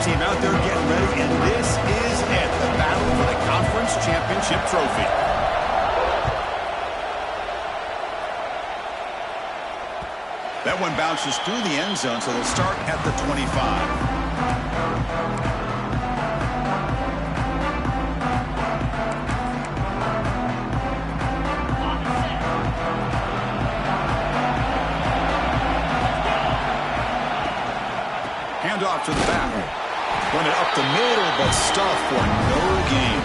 team out there getting ready, and this is it, the battle for the conference championship trophy. That one bounces through the end zone, so they'll start at the 25. Off to the back. Run it up the middle, but stuff for no gain.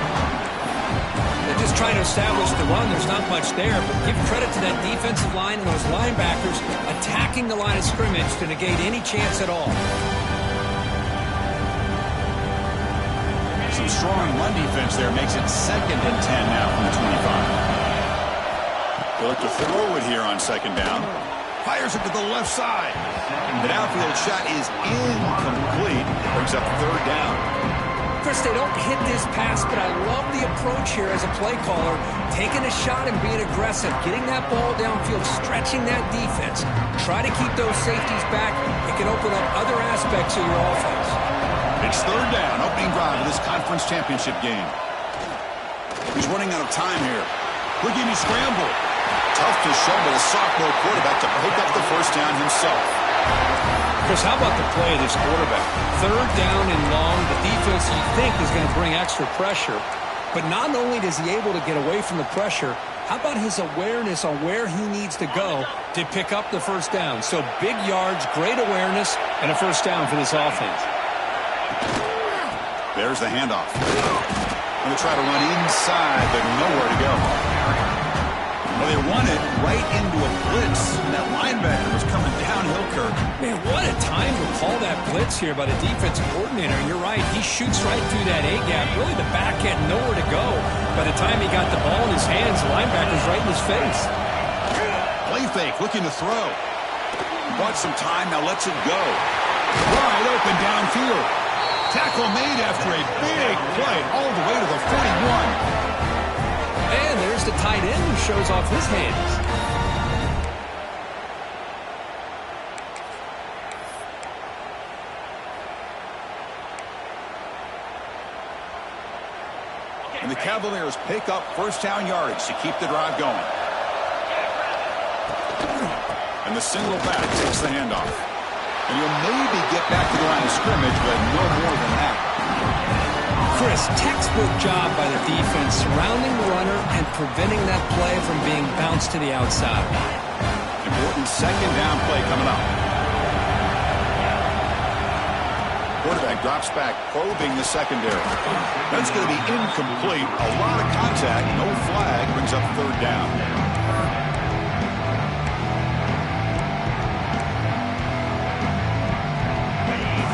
They're just trying to establish the run. There's not much there, but give credit to that defensive line and those linebackers attacking the line of scrimmage to negate any chance at all. Some strong run defense there makes it 2nd and 10 now from the 25. They'll look to throw it here on 2nd down. Fires it to the left side. The downfield shot is incomplete. It brings up 3rd down. Chris, they don't hit this pass, but I love the approach here as a play caller. Taking a shot and being aggressive. Getting that ball downfield, stretching that defense. Try to keep those safeties back. It can open up other aspects of your offense. It's 3rd down. Opening drive of this conference championship game. He's running out of time here. Quick game scramble. Tough to show by the sophomore quarterback to pick up the 1st down himself. Chris, how about the play of this quarterback? 3rd down and long. The defense, you think, is going to bring extra pressure. But not only is he able to get away from the pressure, how about his awareness on where he needs to go to pick up the 1st down? So big yards, great awareness, and a 1st down for this offense. There's the handoff. Going to try to run inside, but nowhere to go. Well, they run it right into a blitz, and that linebacker was coming downhill, Kirk. Man, what a time to call that blitz here by the defensive coordinator. And you're right, he shoots right through that A-gap. Really, the back had nowhere to go. By the time he got the ball in his hands, the linebacker's right in his face. Play fake, looking to throw. Bought some time, now lets it go. Wide open downfield. Tackle made after a big play all the way to the 41. And there's the tight end who shows off his hands. And the Cavaliers pick up 1st down yardage to keep the drive going. And the single back takes the handoff. And he'll maybe get back to the line of scrimmage, but no more than that. Chris, textbook job by the defense surrounding the runner and preventing that play from being bounced to the outside. Important 2nd down play coming up. Quarterback drops back, probing the secondary. That's going to be incomplete. A lot of contact, no flag, brings up 3rd down.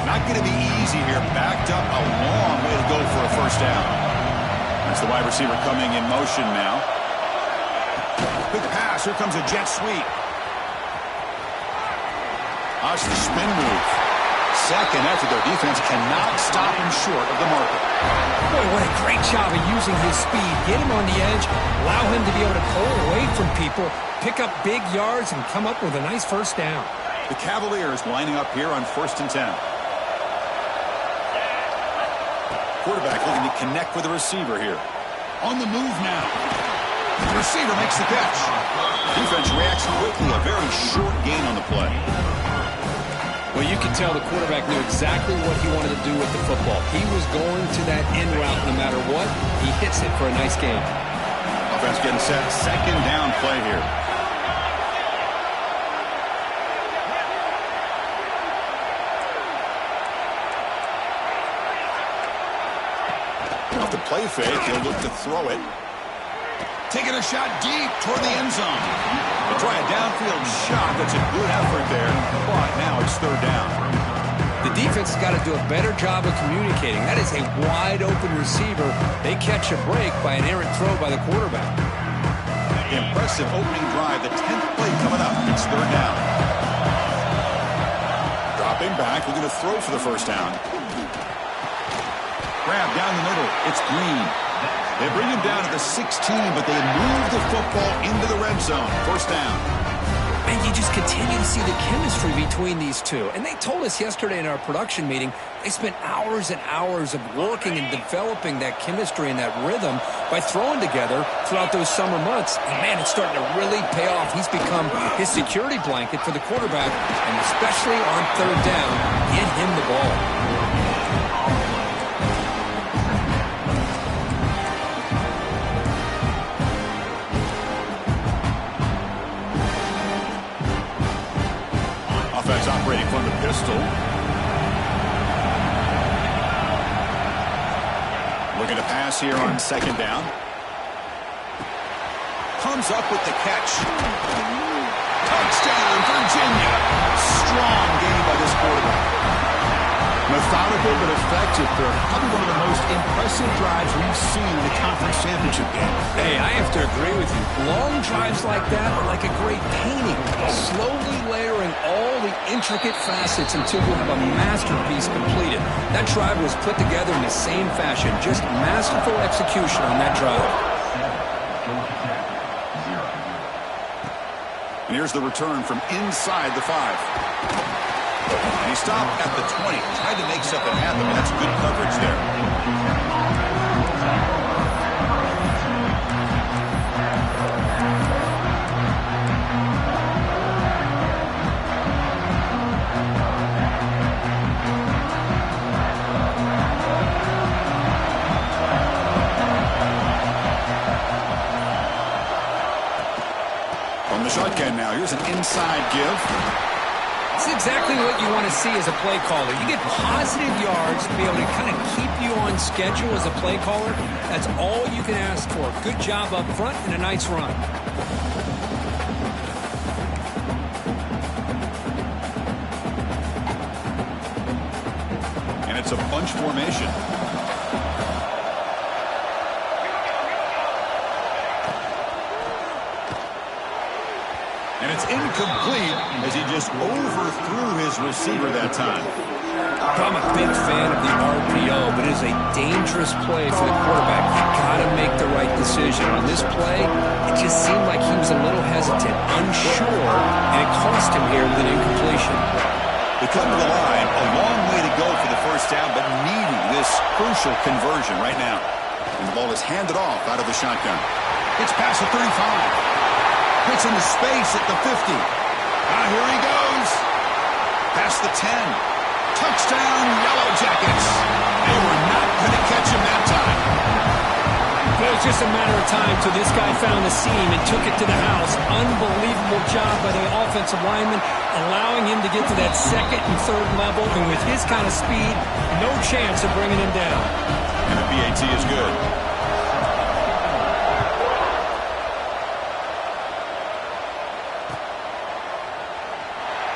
Not going to be easy here. Backed up a long way to go for a 1st down. That's the wide receiver coming in motion now. Quick pass. Here comes a jet sweep. That's the spin move. 2nd after their defense cannot stop him short of the marker. Boy, what a great job of using his speed. Get him on the edge, allow him to be able to pull away from people, pick up big yards, and come up with a nice 1st down. The Cavaliers lining up here on 1st and 10. Quarterback looking to connect with the receiver here. On the move now. The receiver makes the catch. Defense reacts quickly. A very short gain on the play. Well, you can tell the quarterback knew exactly what he wanted to do with the football. He was going to that end route no matter what. He hits it for a nice gain. Offense getting set. 2nd down play here. Off the play fake, he'll look to throw it. Taking a shot deep toward the end zone. They'll try a downfield shot. That's a good effort there, but now it's 3rd down. The defense has got to do a better job of communicating. That is a wide-open receiver. They catch a break by an errant throw by the quarterback. Impressive opening drive. The 10th play coming up. It's 3rd down. Dropping back. We're going to throw for the 1st down. Grab down the middle. It's Green. They bring him down to the 16, but they move the football into the red zone. 1st down. And you just continue to see the chemistry between these two. And they told us yesterday in our production meeting, they spent hours and hours of working and developing that chemistry and that rhythm by throwing together throughout those summer months. And, man, it's starting to really pay off. He's become his security blanket for the quarterback, and especially on third down, get him the ball. Offense operating from the pistol. Looking to pass here on second down. Comes up with the catch. Touchdown, Virginia. Strong game by this quarterback. Methodical but effective for probably one of the most impressive drives we've seen in the conference championship game. Hey, I have to agree with you. Long drives like that are like a great painting, slowly layering all the intricate facets until you have a masterpiece completed. That drive was put together in the same fashion, just masterful execution on that drive. And here's the return from inside the 5. And he stopped at the 20. Tried to make something happen, but that's good coverage there. On the shotgun now, here's an inside give. It's exactly what you want to see as a play caller. You get positive yards to be able to kind of keep you on schedule as a play caller. That's all you can ask for. Good job up front and a nice run. And it's a bunch formation. And it's incomplete as he just overthrew his receiver that time. I'm a big fan of the RPO, but it is a dangerous play for the quarterback. You've got to make the right decision. On this play, it just seemed like he was a little hesitant, unsure, and it cost him here with an incompletion. They come to the line, a long way to go for the first down, but needing this crucial conversion right now. And the ball is handed off out of the shotgun. It's past the 35. Puts into space at the 50. Here he goes. Past the 10. Touchdown, Yellow Jackets. They were not going to catch him that time. It was just a matter of time till this guy found the seam and took it to the house. Unbelievable job by the offensive lineman, allowing him to get to that second and third level. And with his kind of speed, no chance of bringing him down. And the PAT is good.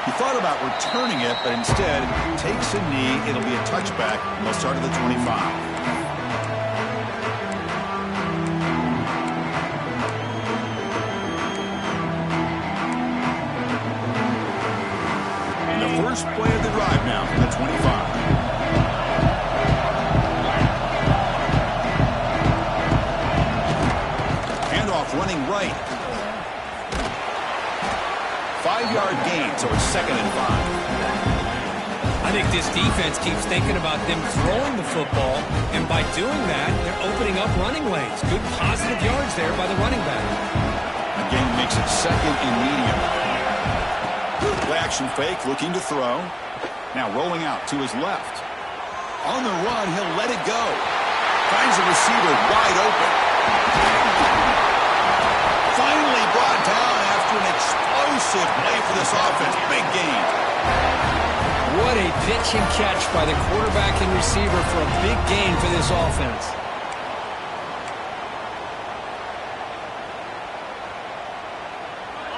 He thought about returning it, but instead takes a knee. It'll be a touchback, and they'll start at the 25. And the first play of the drive now from the 25. Handoff running right. 5-yard gain, so it's 2nd and 5. I think this defense keeps thinking about them throwing the football, and by doing that, they're opening up running lanes. Good positive yards there by the running back. Again, makes it 2nd and medium. Play action fake, looking to throw. Now rolling out to his left. On the run, he'll let it go. Finds a receiver wide open. Finally brought down after an explosive play for this offense. Big gain. What a pitch and catch by the quarterback and receiver for a big gain for this offense.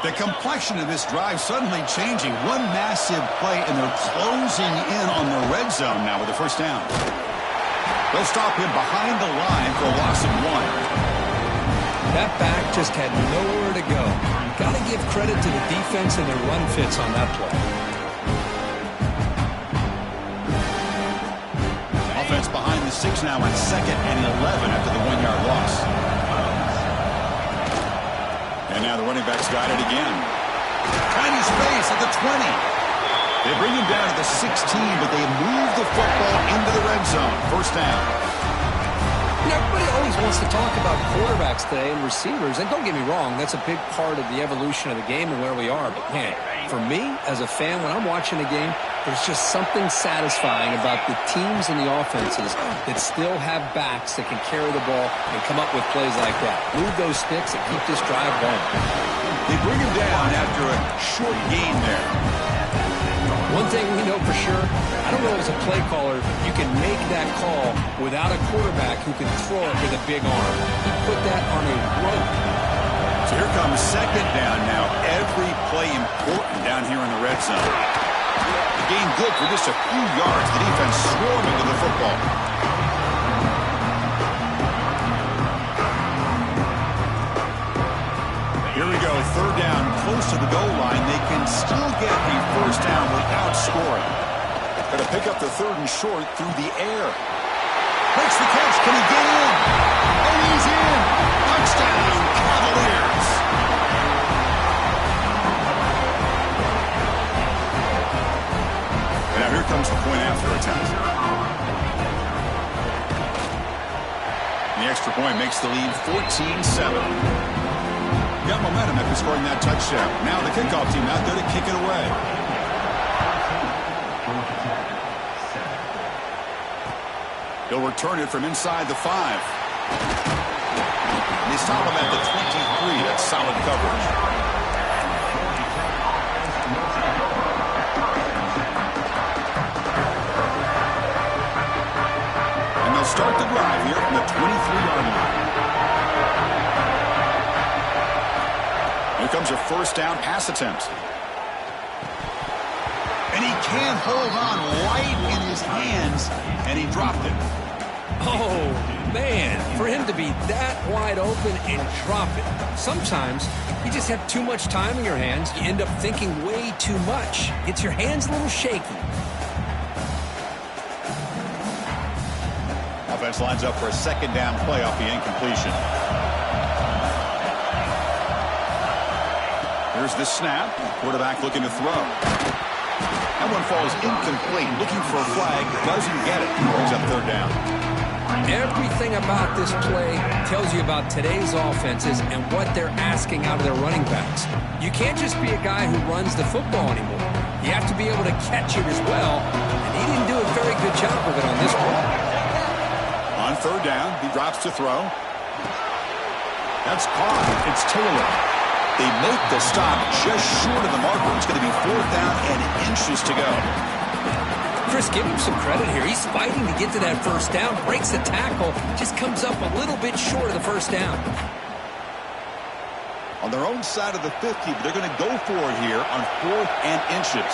The complexion of this drive suddenly changing. One massive play, and they're closing in on the red zone now with the first down. They'll stop him behind the line for a loss of 1. That back just had nowhere to go. Got to give credit to the defense and their run fits on that play. Offense behind the 6 now on 2nd and 11 after the 1-yard loss. And now the running back's got it again. Tiny space at the 20. They bring him down to the 16, but they move the football into the red zone. First down. Everybody always wants to talk about quarterbacks today and receivers, and don't get me wrong, that's a big part of the evolution of the game and where we are. But, man, for me, as a fan, when I'm watching a game, there's just something satisfying about the teams and the offenses that still have backs that can carry the ball and come up with plays like that. Move those sticks and keep this drive going. They bring him down after a short gain there. One thing we know for sure, I don't know as a play caller, you can make that call without a quarterback who can throw it with a big arm. He put that on a rope. So here comes second down now. Every play important down here in the red zone. The gain good for just a few yards. The defense swarming to the football. Here we go, third down, close to the goal line. They can still get a first down without scoring. Got to pick up the third and short through the air. Makes the catch. Can he get in? And he's in. Touchdown, Cavaliers. Now here comes the point after attempt. The extra point makes the lead 14-7. Got momentum after scoring that touchdown. Now the kickoff team out there to kick it away. He'll return it from inside the 5. They stop him at the 23. That's solid coverage. And they'll start the drive here from the 23-yard line. Here comes a first down pass attempt. And he can't hold on right in his hands, and he dropped it. Oh, man, for him to be that wide open and drop it. Sometimes you just have too much time in your hands. You end up thinking way too much. Gets your hands a little shaky. Offense lines up for a second down play off the incompletion. Here's the snap. Quarterback looking to throw. That one falls incomplete. Looking for a flag. Doesn't get it. Brings up third down. Everything about this play tells you about today's offenses and what they're asking out of their running backs. You can't just be a guy who runs the football anymore. You have to be able to catch it as well, and he didn't do a very good job of it on this one. On third down, he drops to throw. That's caught. It's Taylor. They make the stop just short of the marker. It's going to be fourth down and inches to go. Chris, give him some credit here. He's fighting to get to that first down, breaks the tackle, just comes up a little bit short of the first down. On their own side of the 50, but they're going to go for it here on fourth and inches.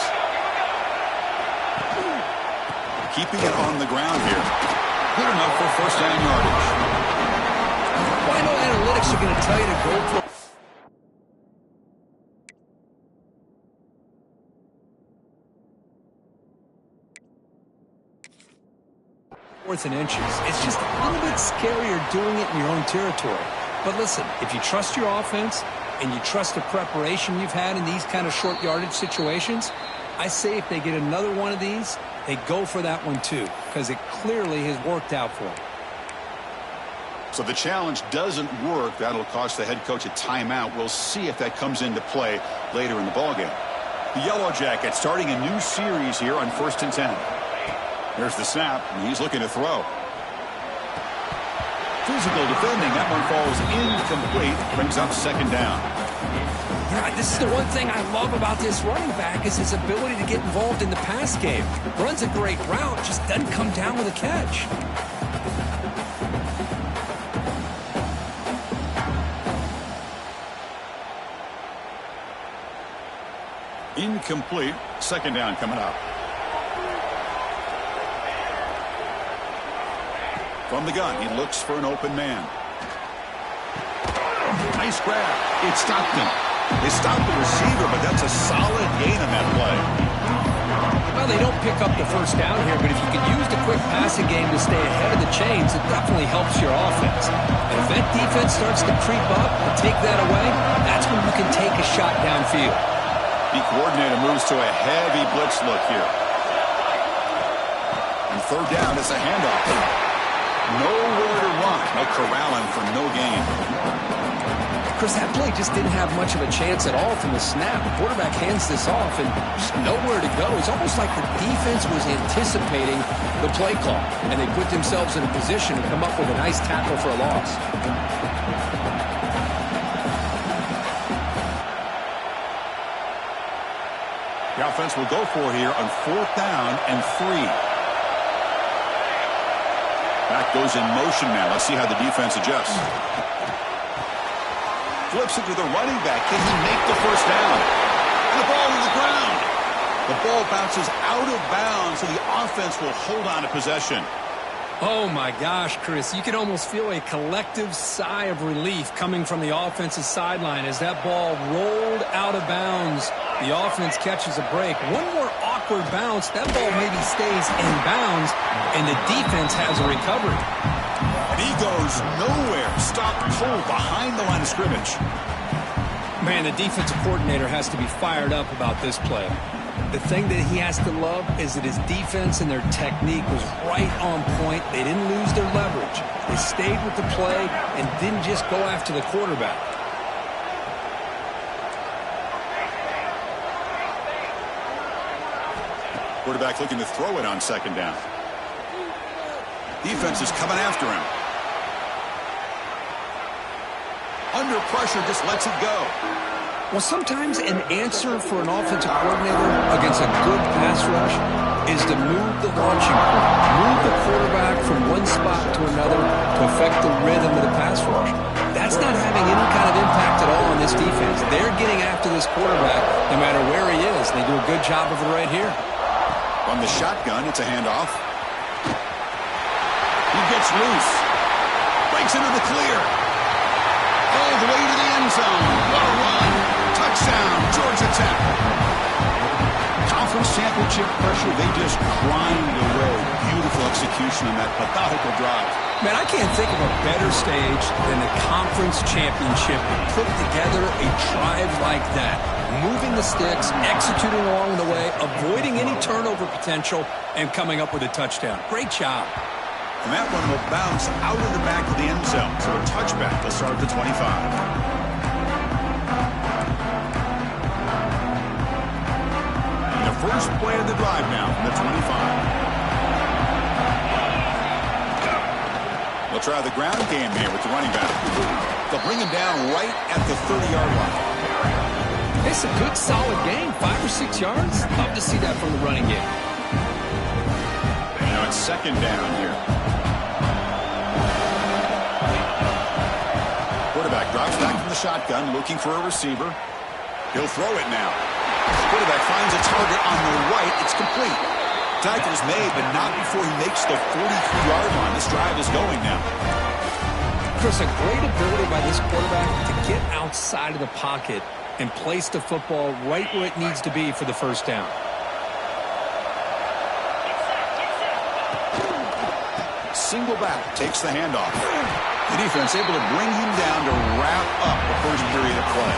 Keeping it on the ground here. Good enough for first down yardage. Well, I know analytics are going to tell you to go for fourth and inches. It's just a little bit scarier doing it in your own territory. But listen, if you trust your offense and you trust the preparation you've had in these kind of short yardage situations, I say if they get another one of these, they go for that one too, because it clearly has worked out for them. So the challenge doesn't work. That'll cost the head coach a timeout. We'll see if that comes into play later in the ballgame. The Yellow Jackets starting a new series here on 1st and 10. There's the snap, and he's looking to throw. Physical defending. That one falls incomplete. Brings up second down. Yeah, this is the one thing I love about this running back is his ability to get involved in the pass game. Runs a great route, just doesn't come down with a catch. Incomplete. Second down coming up. From the gun, he looks for an open man. Nice grab. It stopped him. They stopped the receiver, but that's a solid gain on that play. Well, they don't pick up the first down here, but if you can use the quick passing game to stay ahead of the chains, it definitely helps your offense. And if that defense starts to creep up and take that away, that's when you can take a shot downfield. The coordinator moves to a heavy blitz look here. And third down, it's a handoff. Nowhere to run. No corralling for no gain. Chris, that play just didn't have much of a chance at all from the snap. The quarterback hands this off and just nowhere to go. It's almost like the defense was anticipating the play call, and they put themselves in a position to come up with a nice tackle for a loss. The offense will go for here on 4th down and 3. Back goes in motion now. Let's see how the defense adjusts. Flips it to the running back. Can he make the first down? And the ball to the ground. The ball bounces out of bounds, so the offense will hold on to possession. Oh, my gosh, Chris. You can almost feel a collective sigh of relief coming from the offensive sideline as that ball rolled out of bounds. The offense catches a break. One more awkward bounce. That ball maybe stays in bounds, and the defense has a recovery. And he goes nowhere. Stopped cold behind the line of scrimmage. Man, the defensive coordinator has to be fired up about this play. The thing that he has to love is that his defense and their technique was right on point. They didn't lose their leverage. They stayed with the play and didn't just go after the quarterback. Quarterback looking to throw it on 2nd down. Defense is coming after him. Under pressure, just lets it go. Well, sometimes an answer for an offensive coordinator against a good pass rush is to move the launching point, move the quarterback from one spot to another to affect the rhythm of the pass rush. That's not having any kind of impact at all on this defense. They're getting after this quarterback no matter where he is. They do a good job of it right here. On the shotgun, it's a handoff. He gets loose. Breaks into the clear. All the way to the end zone. What a run. Touchdown, Georgia Tech. Conference championship pressure, they just grind away. Beautiful execution on that methodical drive. Man, I can't think of a better stage than the conference championship to put together a drive like that. Moving the sticks, executing along the way, avoiding any turnover potential, and coming up with a touchdown. Great job. And that one will bounce out of the back of the end zone. So a touchback will start at the 25. And the first play of the drive now from the 25. They'll try the ground game here with the running back. They'll bring him down right at the 30-yard line. It's a good, solid game. 5 or 6 yards. Love to see that from the running game. Now it's 2nd down here. Quarterback drops back from the shotgun, looking for a receiver. He'll throw it now. Quarterback finds a target on the right. It's complete. Tackle's made, but not before he makes the 43-yard line. This drive is going now. Chris, a great ability by this quarterback to get outside of the pocket and place the football right where it needs to be for the first down. Single back takes the handoff. The defense able to bring him down to wrap up the first period of play.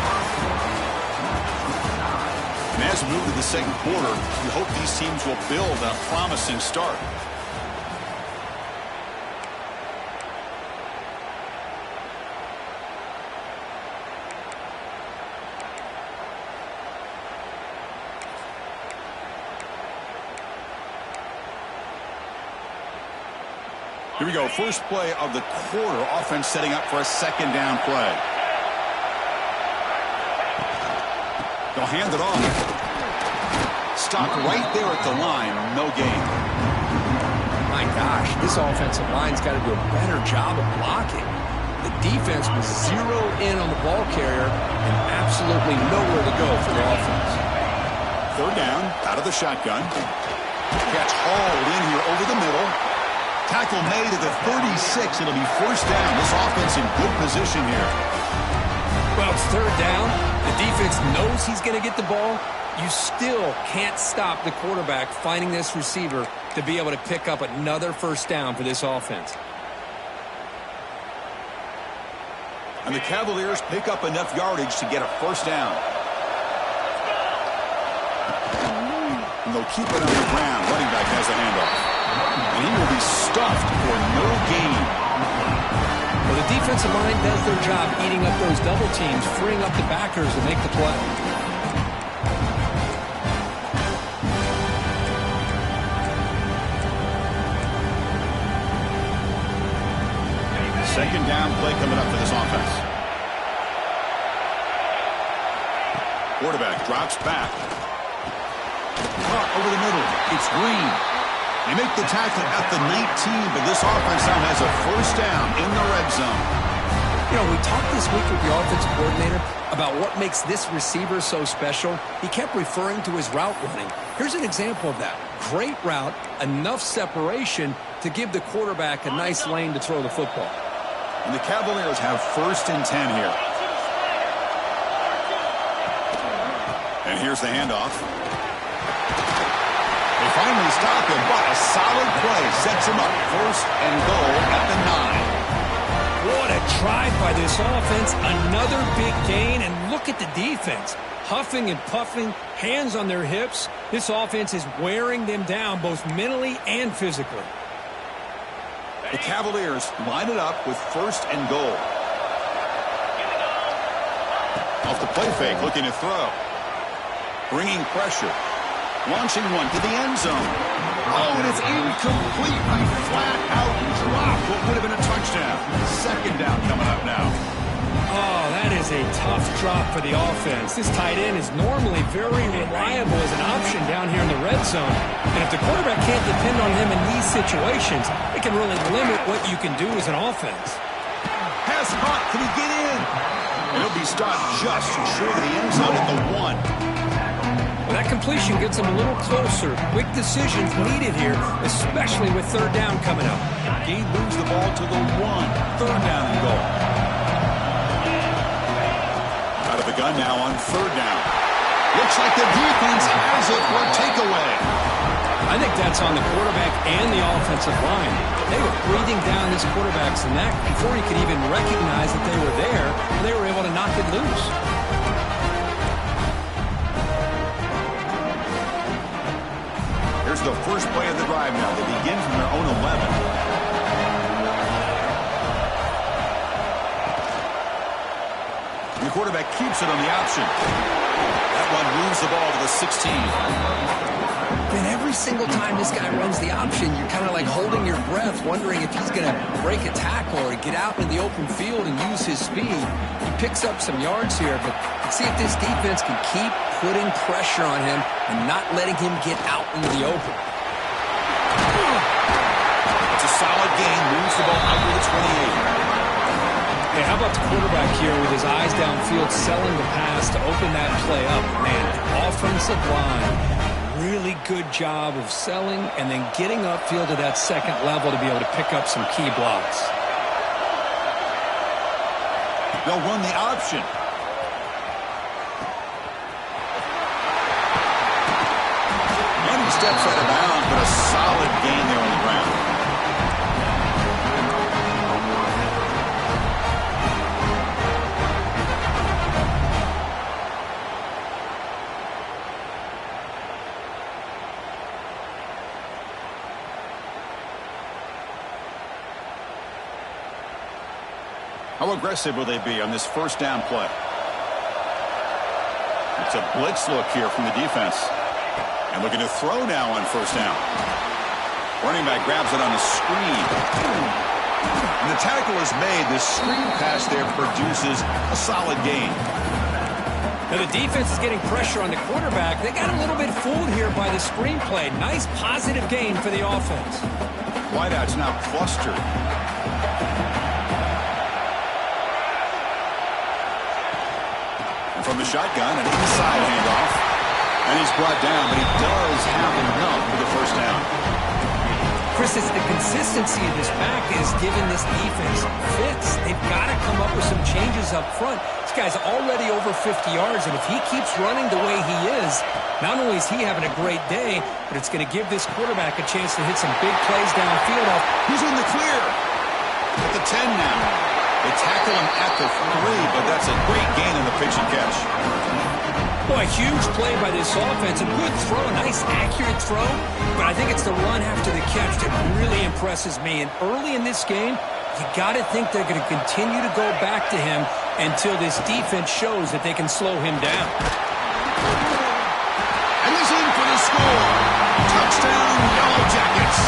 And as we move to the second quarter, we hope these teams will build on a promising start. Here we go. First play of the quarter. Offense setting up for a 2nd down play. They'll hand it off. Stopped right there at the line. No gain. My gosh, this offensive line's got to do a better job of blocking. The defense was zeroed in on the ball carrier and absolutely nowhere to go for the offense. 3rd down, out of the shotgun. Catch hauled in here over the middle. Tackle made at the 36. It'll be first down. This offense in good position here. Well, it's 3rd down. The defense knows he's going to get the ball. You still can't stop the quarterback finding this receiver to be able to pick up another first down for this offense. And the Cavaliers pick up enough yardage to get a first down. And they'll keep it on the ground. Running back has the handoff. And he will be stuffed for no gain. Well, the defensive line does their job eating up those double teams, freeing up the backers to make the play. Second down play coming up for this offense. Quarterback drops back. Caught over the middle. It's Green. They make the tackle at the 19, but this offense now has a first down in the red zone. You know, we talked this week with the offensive coordinator about what makes this receiver so special. He kept referring to his route running. Here's an example of that. Great route, enough separation to give the quarterback a nice lane to throw the football. And the Cavaliers have first and 10 here. And here's the handoff. They finally stop him, but a solid play sets him up. First and goal at the 9. What a drive by this offense. Another big gain, and look at the defense. Huffing and puffing, hands on their hips. This offense is wearing them down both mentally and physically. The Cavaliers line it up with first and goal. Off the play fake, looking to throw. Bringing pressure. Launching one to the end zone. Oh, and it's incomplete. Flat out dropped. What would have been a touchdown. Second down coming up now. Oh, that is a tough drop for the offense. This tight end is normally very reliable as an option down here in the red zone. And if the quarterback can't depend on him in these situations, it can really limit what you can do as an offense. Pass caught. Can he get in? And he'll be stopped just short of the end zone at the 1. Well, that completion gets him a little closer. Quick decisions needed here, especially with third down coming up. He moves the ball to the 1. Third down and goal. Out of the gun now on third down. Looks like the defense has it for a takeaway. I think that's on the quarterback and the offensive line. They were breathing down this quarterback's neck before he could even recognize that they were there, and they were able to knock it loose. Here's the first play of the drive now. They begin from their own 11. And the quarterback keeps it on the option. That one moves the ball to the 16. And every single time this guy runs the option, you're kind of like holding your breath, wondering if he's going to break a tackle or get out in the open field and use his speed. He picks up some yards here, but let's see if this defense can keep putting pressure on him and not letting him get out into the open. It's a solid gain. Moves the ball out to the 28. Hey, how about the quarterback here with his eyes downfield selling the pass to open that play up? Man, offensive line. Really good job of selling and then getting upfield to that second level to be able to pick up some key blocks. They'll run the option. And he steps out of bounds, but a solid gain there on the ground. How aggressive will they be on this first down play? It's a blitz look here from the defense. And looking to throw now on first down. Running back grabs it on the screen. And the tackle is made. The screen pass there produces a solid gain. Now the defense is getting pressure on the quarterback. They got a little bit fooled here by the screen play. Nice positive gain for the offense. Wideout's now clustered. From the shotgun, an inside handoff. And he's brought down, but he does have enough for the first down. Chris, it's the consistency of this back is giving this defense fits. They've got to come up with some changes up front. This guy's already over 50 yards, and if he keeps running the way he is, not only is he having a great day, but it's going to give this quarterback a chance to hit some big plays downfield. He's in the clear. At the 10 now. They tackle him at the 3, but that's a great gain in the pitch and catch. Boy, a huge play by this offense. A good throw, a nice accurate throw. But I think it's the run after the catch that really impresses me. And early in this game, you got to think they're going to continue to go back to him until this defense shows that they can slow him down. And he's in for the score. Touchdown, Yellow Jackets.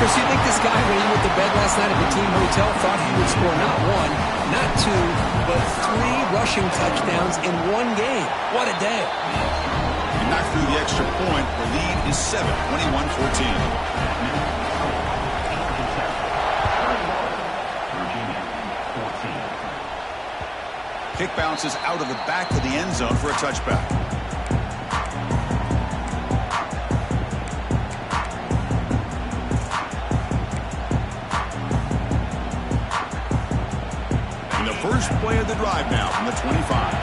Chris, you think this guy, when he went to bed last night at the team hotel, thought he would score not one, not two, but 3 rushing touchdowns in one game? What a day. He knocked through the extra point. The lead is 7, 21-14. Kick bounces out of the back of the end zone for a touchback. And the first play of the drive now from the 25.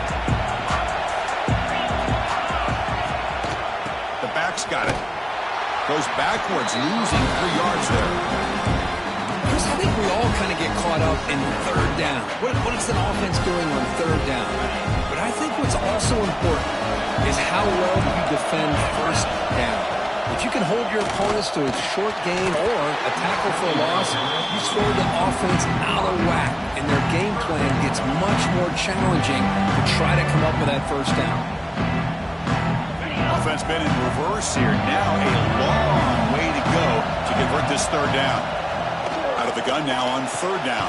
The back's got it. Goes backwards, losing 3 yards there. Chris, I think we all kind of get caught up in third down. What is an offense doing on third down? But I think what's also important is how well you defend first down. If you can hold your opponents to a short gain or a tackle for a loss, you throw the offense out of whack, and their game plan gets much more challenging to try to come up with that first down. Offense been in reverse here. Now a long way to go to convert this third down. Out of the gun now on third down.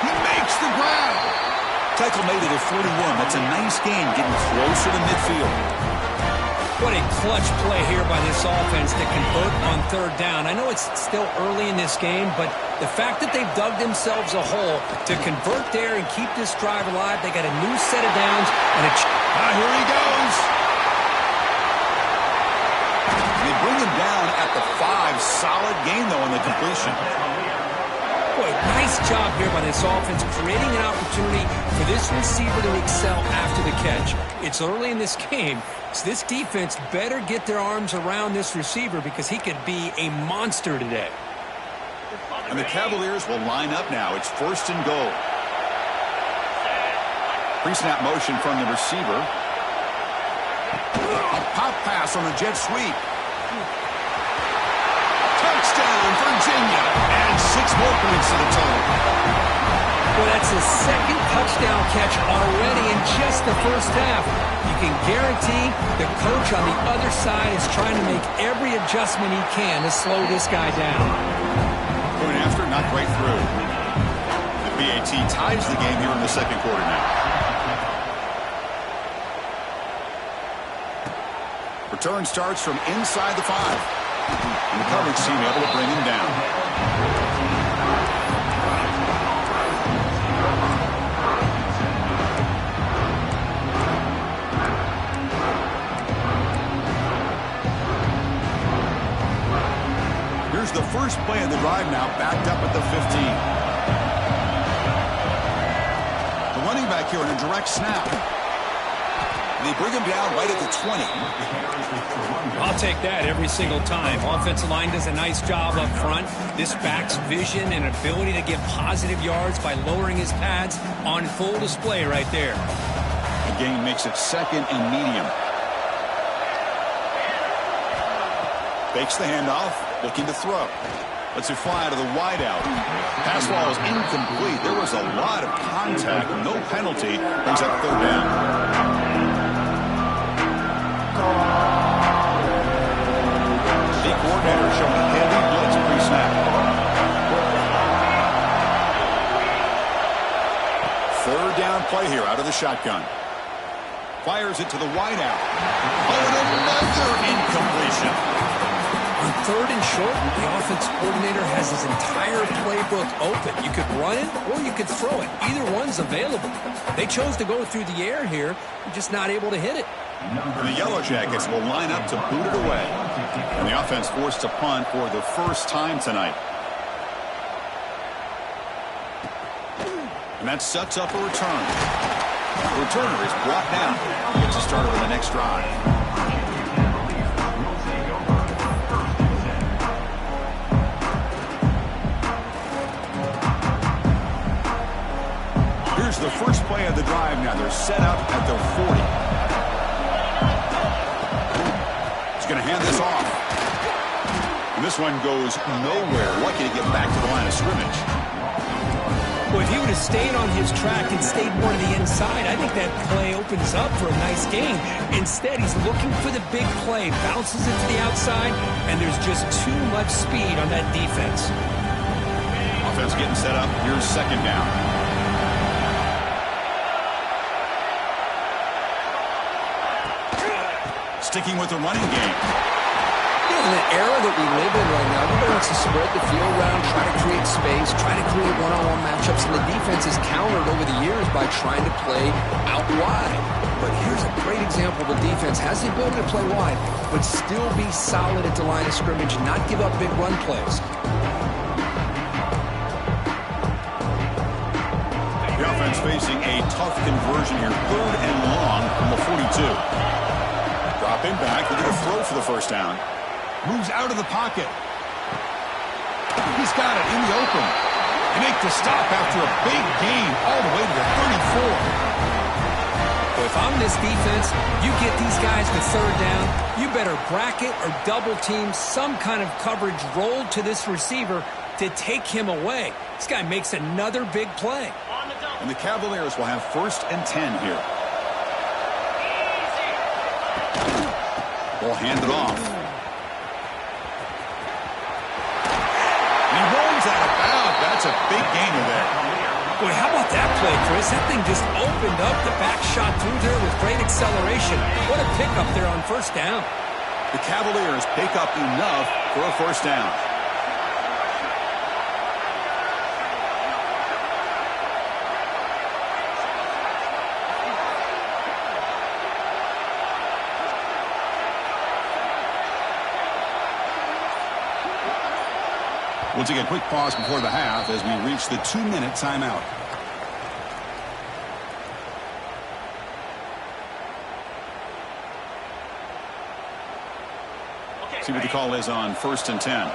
He makes the grab. Tackle made it at 41. That's a nice gain, getting closer to midfield. What a clutch play here by this offense to convert on third down. I know it's still early in this game, but the fact that they've dug themselves a hole to convert there and keep this drive alive, they got a new set of downs and a... Here he goes. They bring him down at the 5. Solid gain, though, on the completion. Boy, nice job here by this offense, creating an opportunity for this receiver to excel after the catch. It's early in this game, so this defense better get their arms around this receiver because he could be a monster today. And the Cavaliers will line up now. It's first and goal. Pre-snap motion from the receiver. A pop pass on a jet sweep. Touchdown, Virginia. And 6 more points to the total. Well, that's his second touchdown catch already in just the first half. You can guarantee the coach on the other side is trying to make every adjustment he can to slow this guy down. Going after, not quite through. The BAT ties the game here in the second quarter now. Return starts from inside the 5. And the coverage team able to bring him down. Here's the first play of the drive now, backed up at the 15. The running back here in a direct snap. And they bring him down right at the 20. I'll take that every single time. Offensive line does a nice job up front. This back's vision and ability to get positive yards by lowering his pads on full display right there. The gain makes it second and medium. Fakes the handoff, looking to throw. Lets it fly out of the wideout. Pass ball is incomplete. There was a lot of contact. No penalty. Brings up third down. The coordinator showing heavy blitz pre-snap. Third down play here out of the shotgun. Fires it to the wideout. Oh, and another incompletion. On third and short, the offense coordinator has his entire playbook open. You could run it or you could throw it. Either one's available. They chose to go through the air here. They're just not able to hit it. The Yellow Jackets will line up to boot it away. And the offense forced to punt for the first time tonight. And that sets up a return. The returner is brought down. Gets a starter on the next drive. Here's the first play of the drive now. They're set up at their 40. going to hand this off. And this one goes nowhere. Lucky to get back to the line of scrimmage. Well, if he would have stayed on his track and stayed more to the inside, I think that play opens up for a nice game. Instead, he's looking for the big play, bounces it to the outside, and there's just too much speed on that defense. Offense getting set up. Here's second down. Sticking with the running game. In the era that we live in right now, everybody wants to spread the field around, try to create space, try to create one-on-one matchups, and the defense is countered over the years by trying to play out wide. But here's a great example. The defense has the ability to play wide, but still be solid at the line of scrimmage, not give up big run plays. The offense facing a tough conversion here, 3rd and long from the 42. Dropping back, looking to throw for the first down. Moves out of the pocket. He's got it in the open. They make the stop after a big gain all the way to the 34. Well, if I'm this defense, you get these guys to 3rd down, you better bracket or double team some kind of coverage rolled to this receiver to take him away. This guy makes another big play. And the Cavaliers will have 1st and 10 here. Ball handed off. That's a big gainer there. Boy, how about that play, Chris? That thing just opened up. The back shot through there with great acceleration. What a pickup there on 1st down. The Cavaliers pick up enough for a 1st down. We'll take a quick pause before the half as we reach the 2-minute timeout. See what the call is on 1st and 10.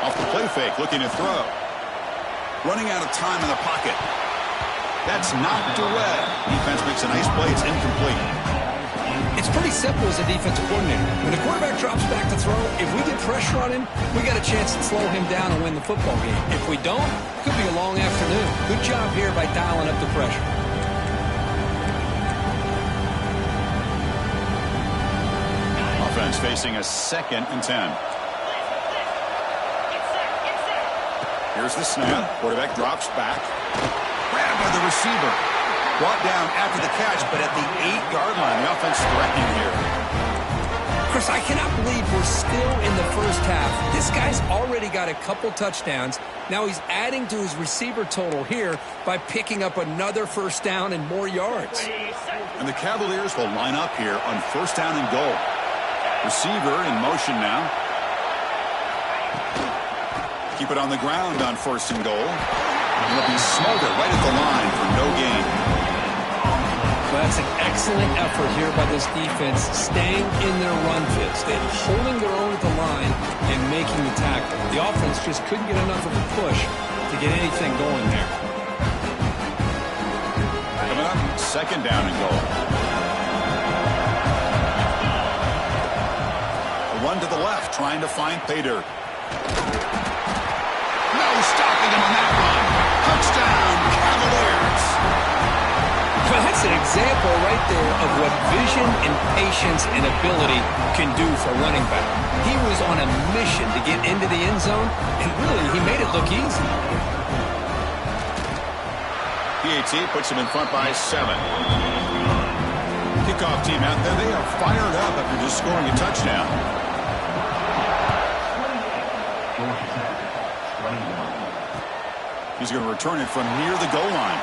Off the play fake, looking to throw. Running out of time in the pocket. That's knocked away. Defense makes a nice play. It's incomplete. It's pretty simple as a defensive coordinator. When the quarterback drops back to throw, if we get pressure on him, we got a chance to slow him down and win the football game. If we don't, it could be a long afternoon. Good job here by dialing up the pressure. Offense facing a 2nd and 10. Here's the snap. Quarterback drops back. Grabbed by the receiver. Brought down after the catch, but at the 8-yard line, the offense threatening here. Chris, I cannot believe we're still in the first half. This guy's already got a couple touchdowns. Now he's adding to his receiver total here by picking up another 1st down and more yards. And the Cavaliers will line up here on 1st down and goal. Receiver in motion now. Keep it on the ground on 1st and goal. And it'll be smothered right at the line for no gain. Well, that's an excellent effort here by this defense, staying in their run fits. They're holding their own at the line and making the tackle. The offense just couldn't get enough of a push to get anything going there. Coming up, 2nd down and goal. A run to the left, trying to find Pater. No stopping him on that run. Touchdown, Cavaliers. Well, that's an example right there of what vision and patience and ability can do for a running back. He was on a mission to get into the end zone, and really, he made it look easy. PAT puts him in front by 7. Kickoff team out there. They are fired up after just scoring a touchdown. He's going to return it from near the goal line.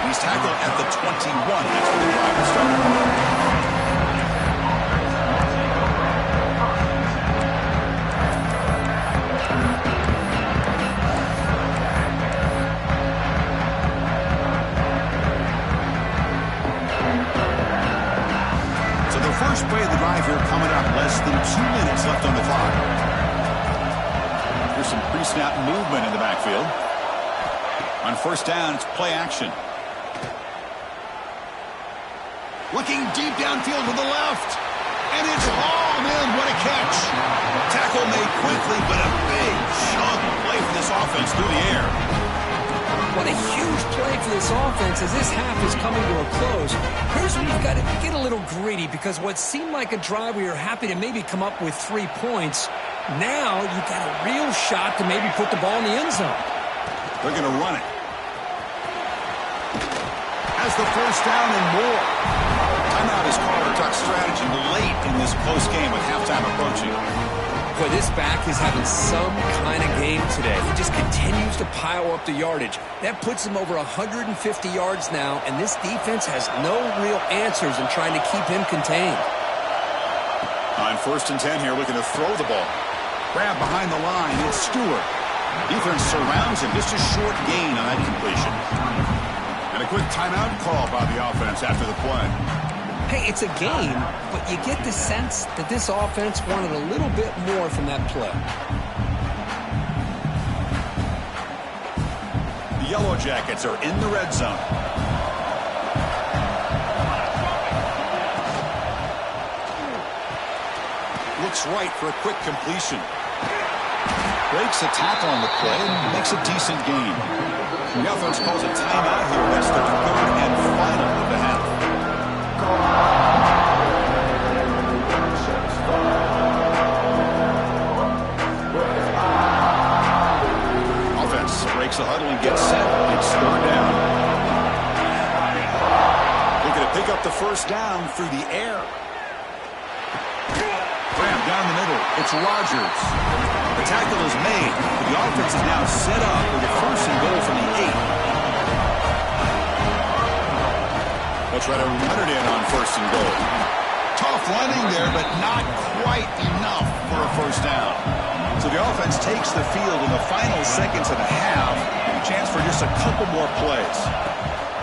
He's tackled at the 21. That's where the drive will start. So the first play of the drive here coming up. Less than 2 minutes left on the clock. There's some pre-snap movement in the backfield. On 1st down, it's play action. Looking deep downfield to the left. And it's all in. What a catch. Tackle made quickly, but a big chunk play for this offense through the air. What a huge play for this offense as this half is coming to a close. Here's where you've got to get a little greedy, because what seemed like a drive where you're happy to maybe come up with 3 points, now you've got a real shot to maybe put the ball in the end zone. They're going to run it. Has the first down and more. Timeout is called for Duck strategy late in this close game with halftime approaching. Boy, this back is having some kind of game today. He just continues to pile up the yardage. That puts him over 150 yards now, and this defense has no real answers in trying to keep him contained. On 1st and 10 here, looking to throw the ball. Grab behind the line, it's Stewart. Defense surrounds him, just a short gain on that completion. And a quick timeout call by the offense after the play. Hey, it's a game, but you get the sense that this offense wanted a little bit more from that play. The Yellow Jackets are in the red zone. Looks right for a quick completion. Breaks a tackle on the play and makes a decent gain. The offense calls a timeout here. That's their 3rd and final of the half. Offense breaks a huddle and gets set. It's 3rd down. Looking to pick up the first down through the air. Grab down the middle. It's Rodgers. The tackle is made. The offense is now set up with a 1st and goal from the 8. They'll try to run it in on 1st and goal. Tough running there, but not quite enough for a first down. So the offense takes the field in the final seconds of the half. A chance for just a couple more plays.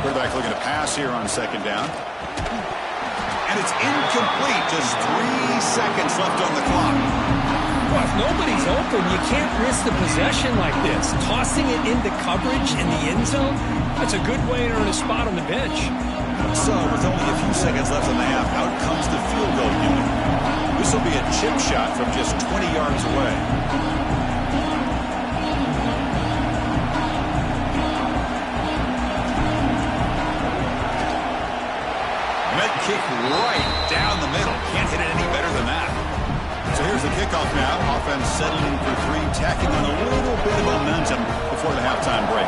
Quarterback looking to pass here on 2nd down. And it's incomplete. Just 3 seconds left on the clock. Well, if nobody's open, you can't risk the possession like this. Tossing it into coverage in the end zone, that's a good way to earn a spot on the bench. So, with only a few seconds left in the half, out comes the field goal unit. This will be a chip shot from just 20 yards away. Kick right down the middle. Can't hit it any better than that. So here's the kickoff now. Offense settling in for 3, tacking on a little bit of momentum before the halftime break.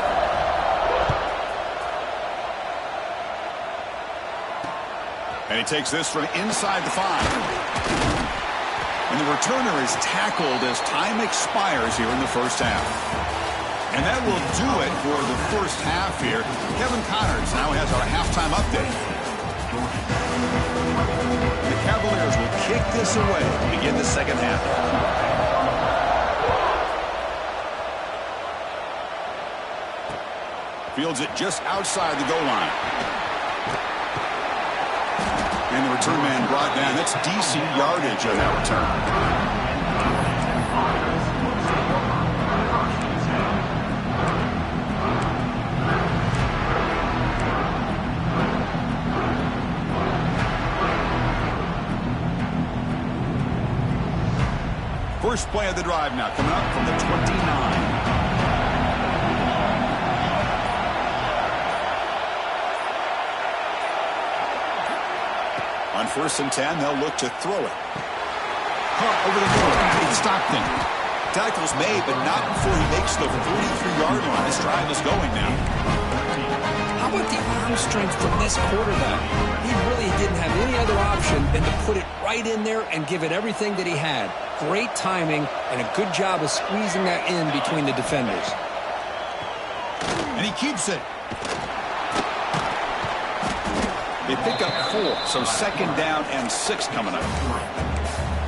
And he takes this from inside the 5. And the returner is tackled as time expires here in the first half. And that will do it for the first half here. Kevin Connors now has our halftime update. The Cavaliers will kick this away to begin the second half. Fields it just outside the goal line. And the return man brought down. That's decent yardage on that return. First play of the drive now, coming up from the 29. On 1st and 10, they'll look to throw it. Caught over the middle. It's Stockton. Tackle's made, but not before he makes the 43-yard line. This drive is going now. How about the arm strength from this quarterback? He really didn't have any other option than to put it right in there and give it everything that he had. Great timing and a good job of squeezing that in between the defenders. And he keeps it. They pick up 4, so 2nd down and 6 coming up.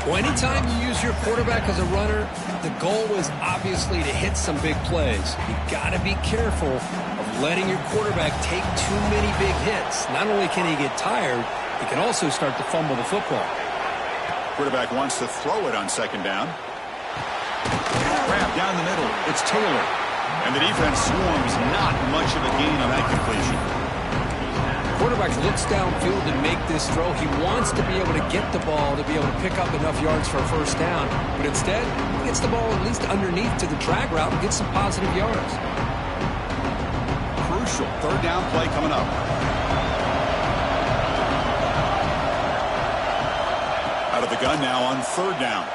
Well, anytime you use your quarterback as a runner, the goal is obviously to hit some big plays. You've got to be careful of letting your quarterback take too many big hits. Not only can he get tired, he can also start to fumble the football. Quarterback wants to throw it on 2nd down. Grab down the middle. It's Taylor. And the defense swarms, not much of a gain on that completion. Quarterback quarterback looks downfield to make this throw. He wants to be able to get the ball to be able to pick up enough yards for a first down. But instead, he gets the ball at least underneath to the drag route and gets some positive yards. Crucial third down play coming up. Out of the gun now on third down.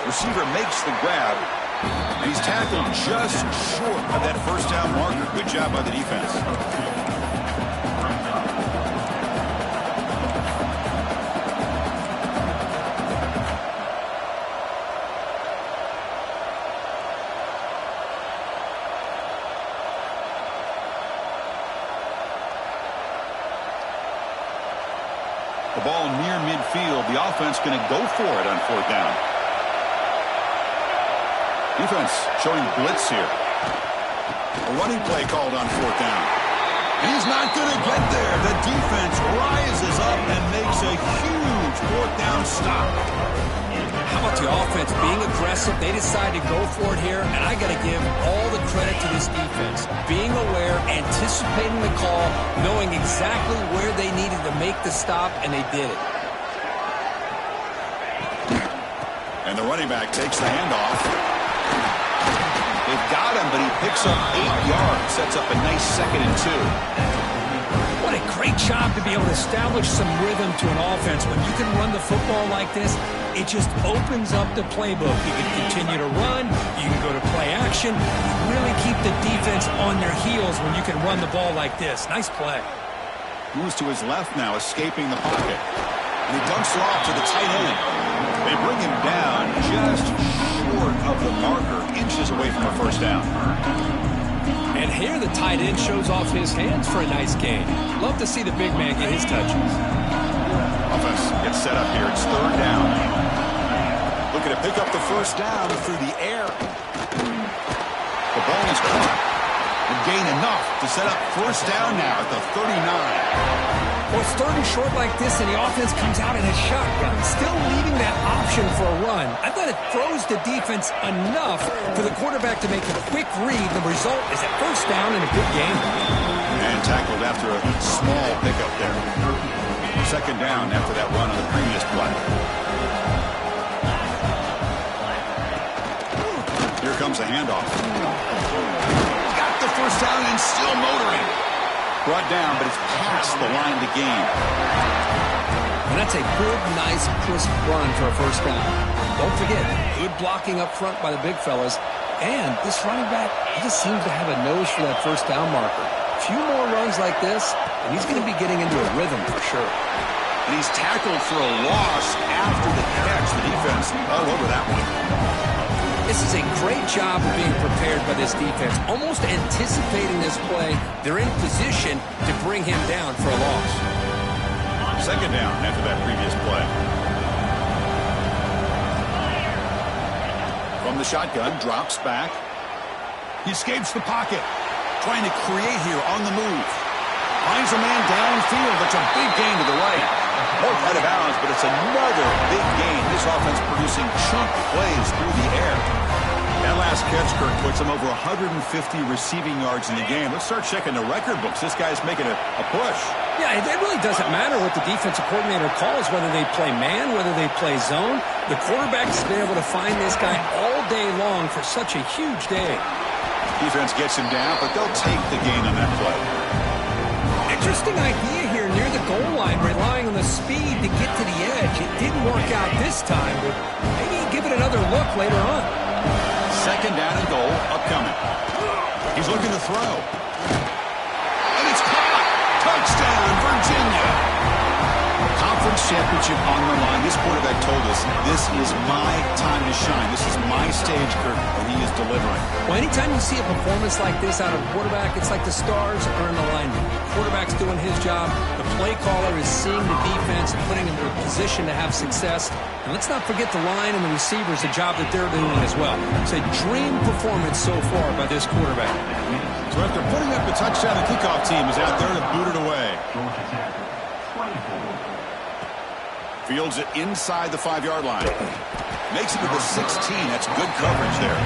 Receiver makes the grab, and he's tackled just short of that first down marker. Good job by the defense. The ball near midfield. The offense going to go for it on fourth down. Defense showing blitz here. A running play called on fourth down. And he's not going to get there. The defense rises up and makes a huge fourth down stop. How about the offense being aggressive? They decide to go for it here, and I got to give all the credit to this defense. Being aware, anticipating the call, knowing exactly where they needed to make the stop, and they did it. And the running back takes the handoff. They've got him, but he picks up 8 yards. Sets up a nice 2nd and 2. What a great job to be able to establish some rhythm to an offense. When you can run the football like this, it just opens up the playbook. You can continue to run. You can go to play action. You really keep the defense on their heels when you can run the ball like this. Nice play. Moves to his left now, escaping the pocket. And he dumps it off to the tight end. They bring him down just short of the marker, inches away from a first down. And here the tight end shows off his hands for a nice gain. Love to see the big man get his touches. Offense gets set up here. It's third down. Looking to pick up the first down through the air. The ball is caught. And gain enough to set up first down now at the 39. Well, it's third and short like this, and the offense comes out in a shotgun, still leaving that option for a run. I thought it throws the defense enough for the quarterback to make a quick read. The result is a first down and a good game. And tackled after a small pickup there. Second down after that run on the previous play. Here comes a handoff. Got the first down and still motoring. Brought down, but it's past the line to gain. And that's a good, nice, crisp run for a first down. Don't forget, good blocking up front by the big fellas. And this running back, he just seems to have a nose for that first down marker. A few more runs like this, and he's going to be getting into a rhythm for sure. And he's tackled for a loss after the catch. The defense all over that one. This is a great job of being prepared by this defense. Almost anticipating this play, they're in position to bring him down for a loss. Second down after that previous play. From the shotgun, drops back. He escapes the pocket. Trying to create here on the move. Finds a man downfield. That's a big gain to the right. Both out of bounds, but it's another big gain. This offense producing chunk plays through the air. That last catch, Kirk, puts him over 150 receiving yards in the game. Let's start checking the record books. This guy's making a push. Yeah, it really doesn't matter what the defensive coordinator calls, whether they play man, whether they play zone. The quarterback's been able to find this guy all day long for such a huge day. Defense gets him down, but they'll take the gain on that play. Interesting idea here near the goal line, relying on the speed to get to the edge. It didn't work out this time, but maybe give it another look later on. Second down and goal, upcoming. He's looking to throw. And it's caught! Touchdown, Virginia! Conference championship on the line. This quarterback told us, this is my time to shine. This is my stage, Kirk, and he is delivering. Well, anytime you see a performance like this out of a quarterback, it's like the stars are in alignment. The quarterback's doing his job. The play caller is seeing the defense and putting them in a position to have success. And let's not forget the line and the receivers, the job that they're doing as well. It's a dream performance so far by this quarterback. So after putting up the touchdown, the kickoff team is out there to boot it away. Fields it inside the 5-yard line. Makes it to the 16. That's good coverage there.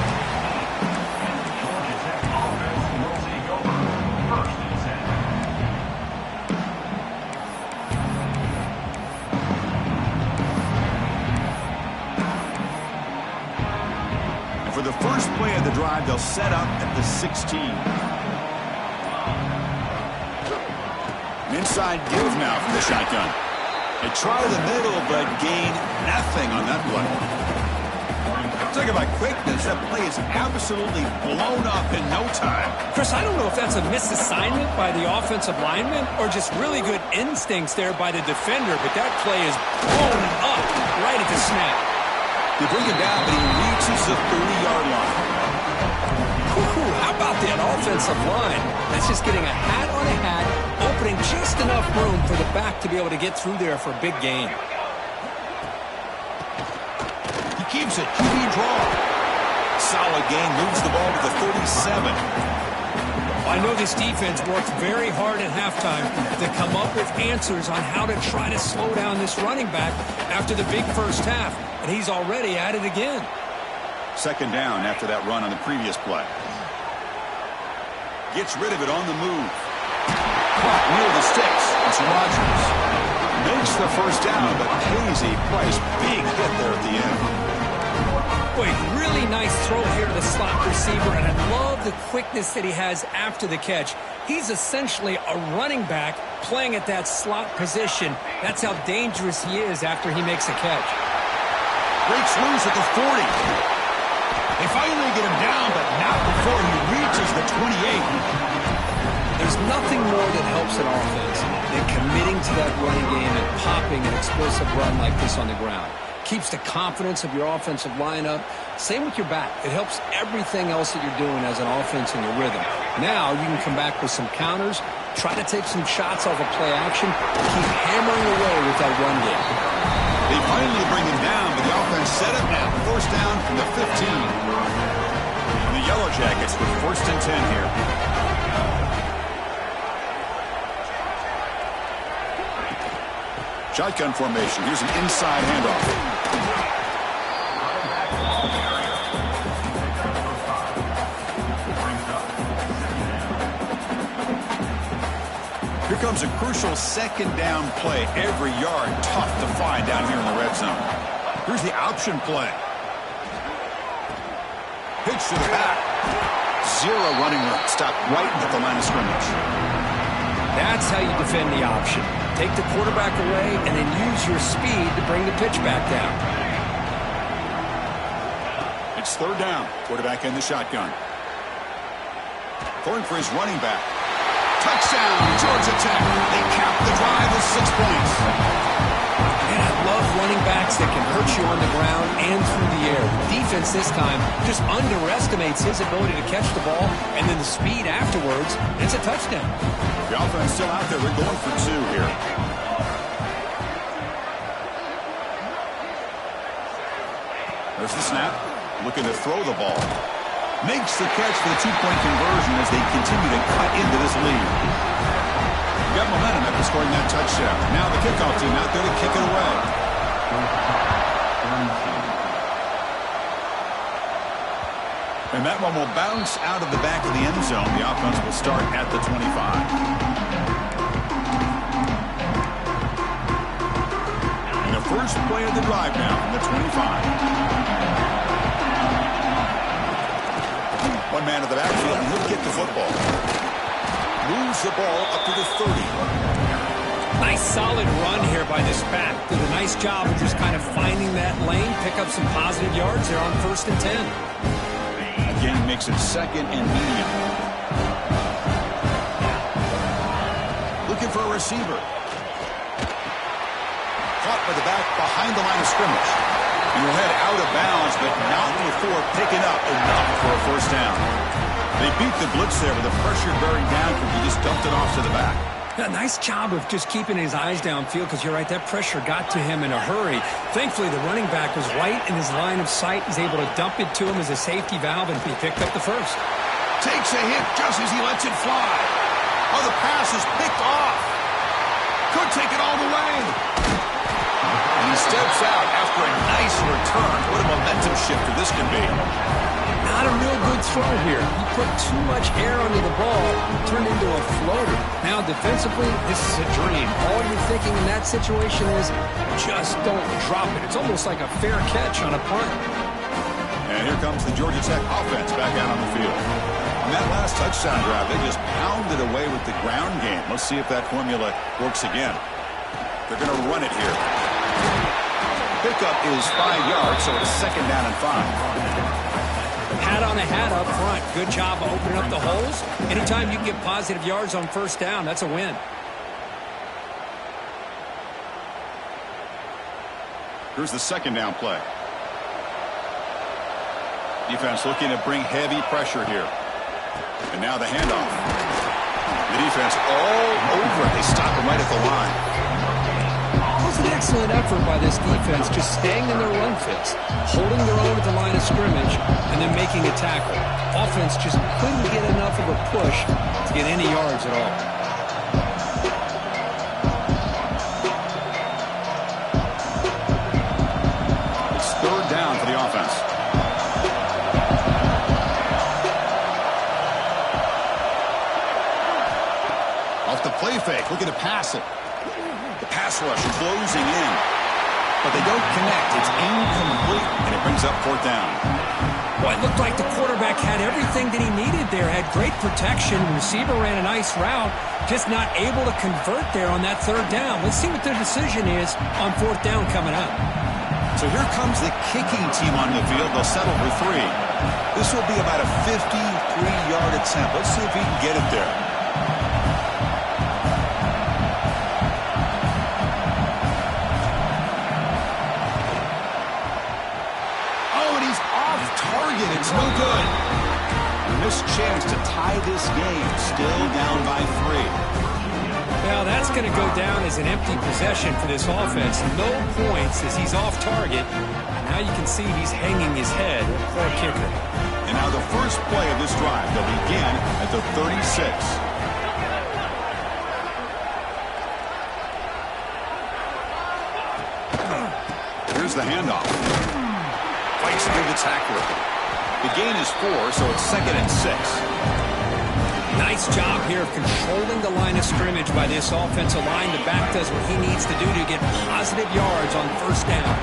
the drive. They'll set up at the 16. An inside give now from the shotgun. They try the middle, but gain nothing on that play. Talk about quickness. That play is absolutely blown up in no time. Chris, I don't know if that's a misassignment by the offensive lineman or just really good instincts there by the defender, but that play is blown up right at the snap. They bring him down, but he reaches the 30-yard line. How about that offensive line? That's just getting a hat on a hat, opening just enough room for the back to be able to get through there for a big gain. Keeps it, QB draw. Solid gain, moves the ball to the 37. I know this defense worked very hard at halftime to come up with answers on how to try to slow down this running back after the big first half, and he's already at it again. Second down after that run on the previous play. Gets rid of it on the move. Caught near the sticks. It's Rodgers. Makes the first down, but pays a price. Big hit there at the end. Boy, really nice throw here to the slot receiver, and I love the quickness that he has after the catch. He's essentially a running back playing at that slot position. That's how dangerous he is after he makes a catch. Breaks loose at the 40. They finally get him down, but not before he reaches the 28. There's nothing more that helps an offense than committing to that running game and popping an explosive run like this on the ground. Keeps the confidence of your offensive lineup. Same with your back. It helps everything else that you're doing as an offense in your rhythm. Now you can come back with some counters, try to take some shots off of play action, keep hammering away with that run game. They finally bring him down, but the offense set up now. First down from the 15. And the Yellow Jackets with first and 10 here. Shotgun formation. Here's an inside handoff. Here comes a crucial second down play. Every yard tough to find down here in the red zone. Here's the option play. Pitch to the back. Zero running room. Stop right at the line of scrimmage. That's how you defend the option. Take the quarterback away and then use your speed to bring the pitch back down. It's third down. Quarterback in the shotgun. Going for his running back. Touchdown, Georgia Tech. They cap the drive with 6 points. And I love running backs that can hurt you on the ground and through the air. The defense this time just underestimates his ability to catch the ball, and then the speed afterwards, it's a touchdown. The offense still out there. We're going for 2 here. There's the snap. Looking to throw the ball. Makes the catch for the 2-point conversion as they continue to cut into this lead. Got momentum after scoring that touchdown. Now the kickoff team out there to kick it away. And that one will bounce out of the back of the end zone. The offense will start at the 25. And the first play of the drive now from the 25. One man in the backfield, and he'll get the football. Moves the ball up to the 30. Nice solid run here by this back. Did a nice job of just kind of finding that lane, pick up some positive yards there on first and 10. Again, makes it second and medium. Looking for a receiver. Caught by the back behind the line of scrimmage. And will head out of bounds, but not before picking up enough for a first down. They beat the blitz there with the pressure bearing down. He just dumped it off to the back. Yeah, nice job of just keeping his eyes downfield, because you're right, that pressure got to him in a hurry. Thankfully, the running back was right in his line of sight. He's able to dump it to him as a safety valve, and he picked up the first. Takes a hit just as he lets it fly. Oh, the pass is picked off. Could take it all the way. And he steps out after a nice return. What a momentum shifter this can be. Not a real good throw here. He put too much air under the ball, turned into a floater. Now, defensively, this is a dream. All you're thinking in that situation is just don't drop it. It's almost like a fair catch on a punt. And And here comes the Georgia Tech offense back out on the field. On that last touchdown drive, they just pounded away with the ground game. Let's see if that formula works again. They're going to run it here. Pickup is 5 yards, so it's 2nd down and 5. Hat on a hat up front. Good job of opening up the holes. Anytime you can get positive yards on 1st down, that's a win. Here's the 2nd down play. Defense looking to bring heavy pressure here. And now the handoff. The defense all over it. They stop him right at the line. It was an excellent effort by this defense, just staying in their run fits, holding their own at the line of scrimmage, and then making a tackle. Offense just couldn't get enough of a push to get any yards at all. It's 3rd down for the offense. Off the play fake, looking to pass it. The pass rush closing in. But they don't connect. It's incomplete, and it brings up 4th down. Well, it looked like the quarterback had everything that he needed there. Had great protection. The receiver ran a nice route. Just not able to convert there on that 3rd down. Let's see what their decision is on 4th down coming up. So here comes the kicking team on the field. They'll settle for 3. This will be about a 53-yard attempt. Let's see if he can get it there. It's no good. Missed chance to tie this game. Still down by 3. Well, that's going to go down as an empty possession for this offense. No points as he's off target. Now you can see he's hanging his head. Poor kicker. And now the first play of this drive. They'll begin at the 36. Here's the handoff. Fights through the tackler. The gain is 4, so it's 2nd and 6. Nice job here of controlling the line of scrimmage by this offensive line. The back does what he needs to do to get positive yards on 1st down.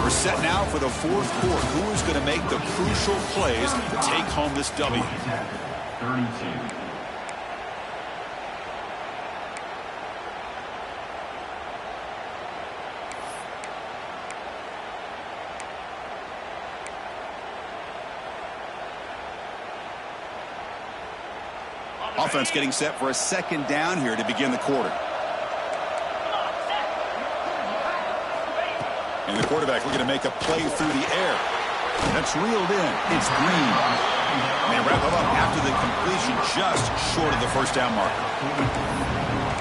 We're set now for the 4th quarter. Who is going to make the crucial plays to take home this W? 32. Offense getting set for a 2nd down here to begin the quarter. And the quarterback looking to make a play through the air. That's reeled in. It's Green. And they wrap it up after the completion just short of the 1st down marker.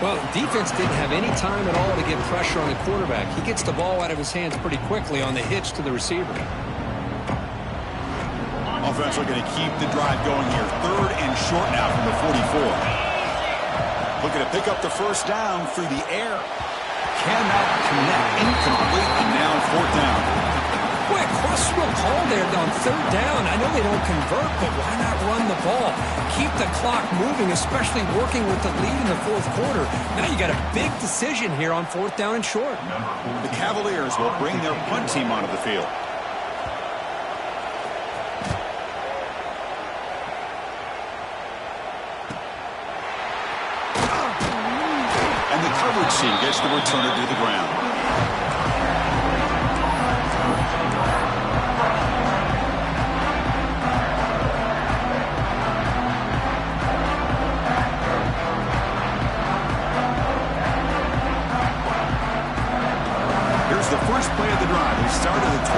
Well, defense didn't have any time at all to get pressure on the quarterback. He gets the ball out of his hands pretty quickly on the hitch to the receiver. Offense looking to keep the drive going here. 3rd and short now from the 44. Looking to pick up the 1st down through the air. Cannot connect. Incomplete, and now 4th down. Boy, questionable call there on 3rd down. I know they don't convert, but why not run the ball? Keep the clock moving, especially working with the lead in the 4th quarter. Now you got a big decision here on 4th down and short. The Cavaliers will bring their punt team onto the field. Team gets the returner to the ground. Here's the first play of the drive. They start at the 28.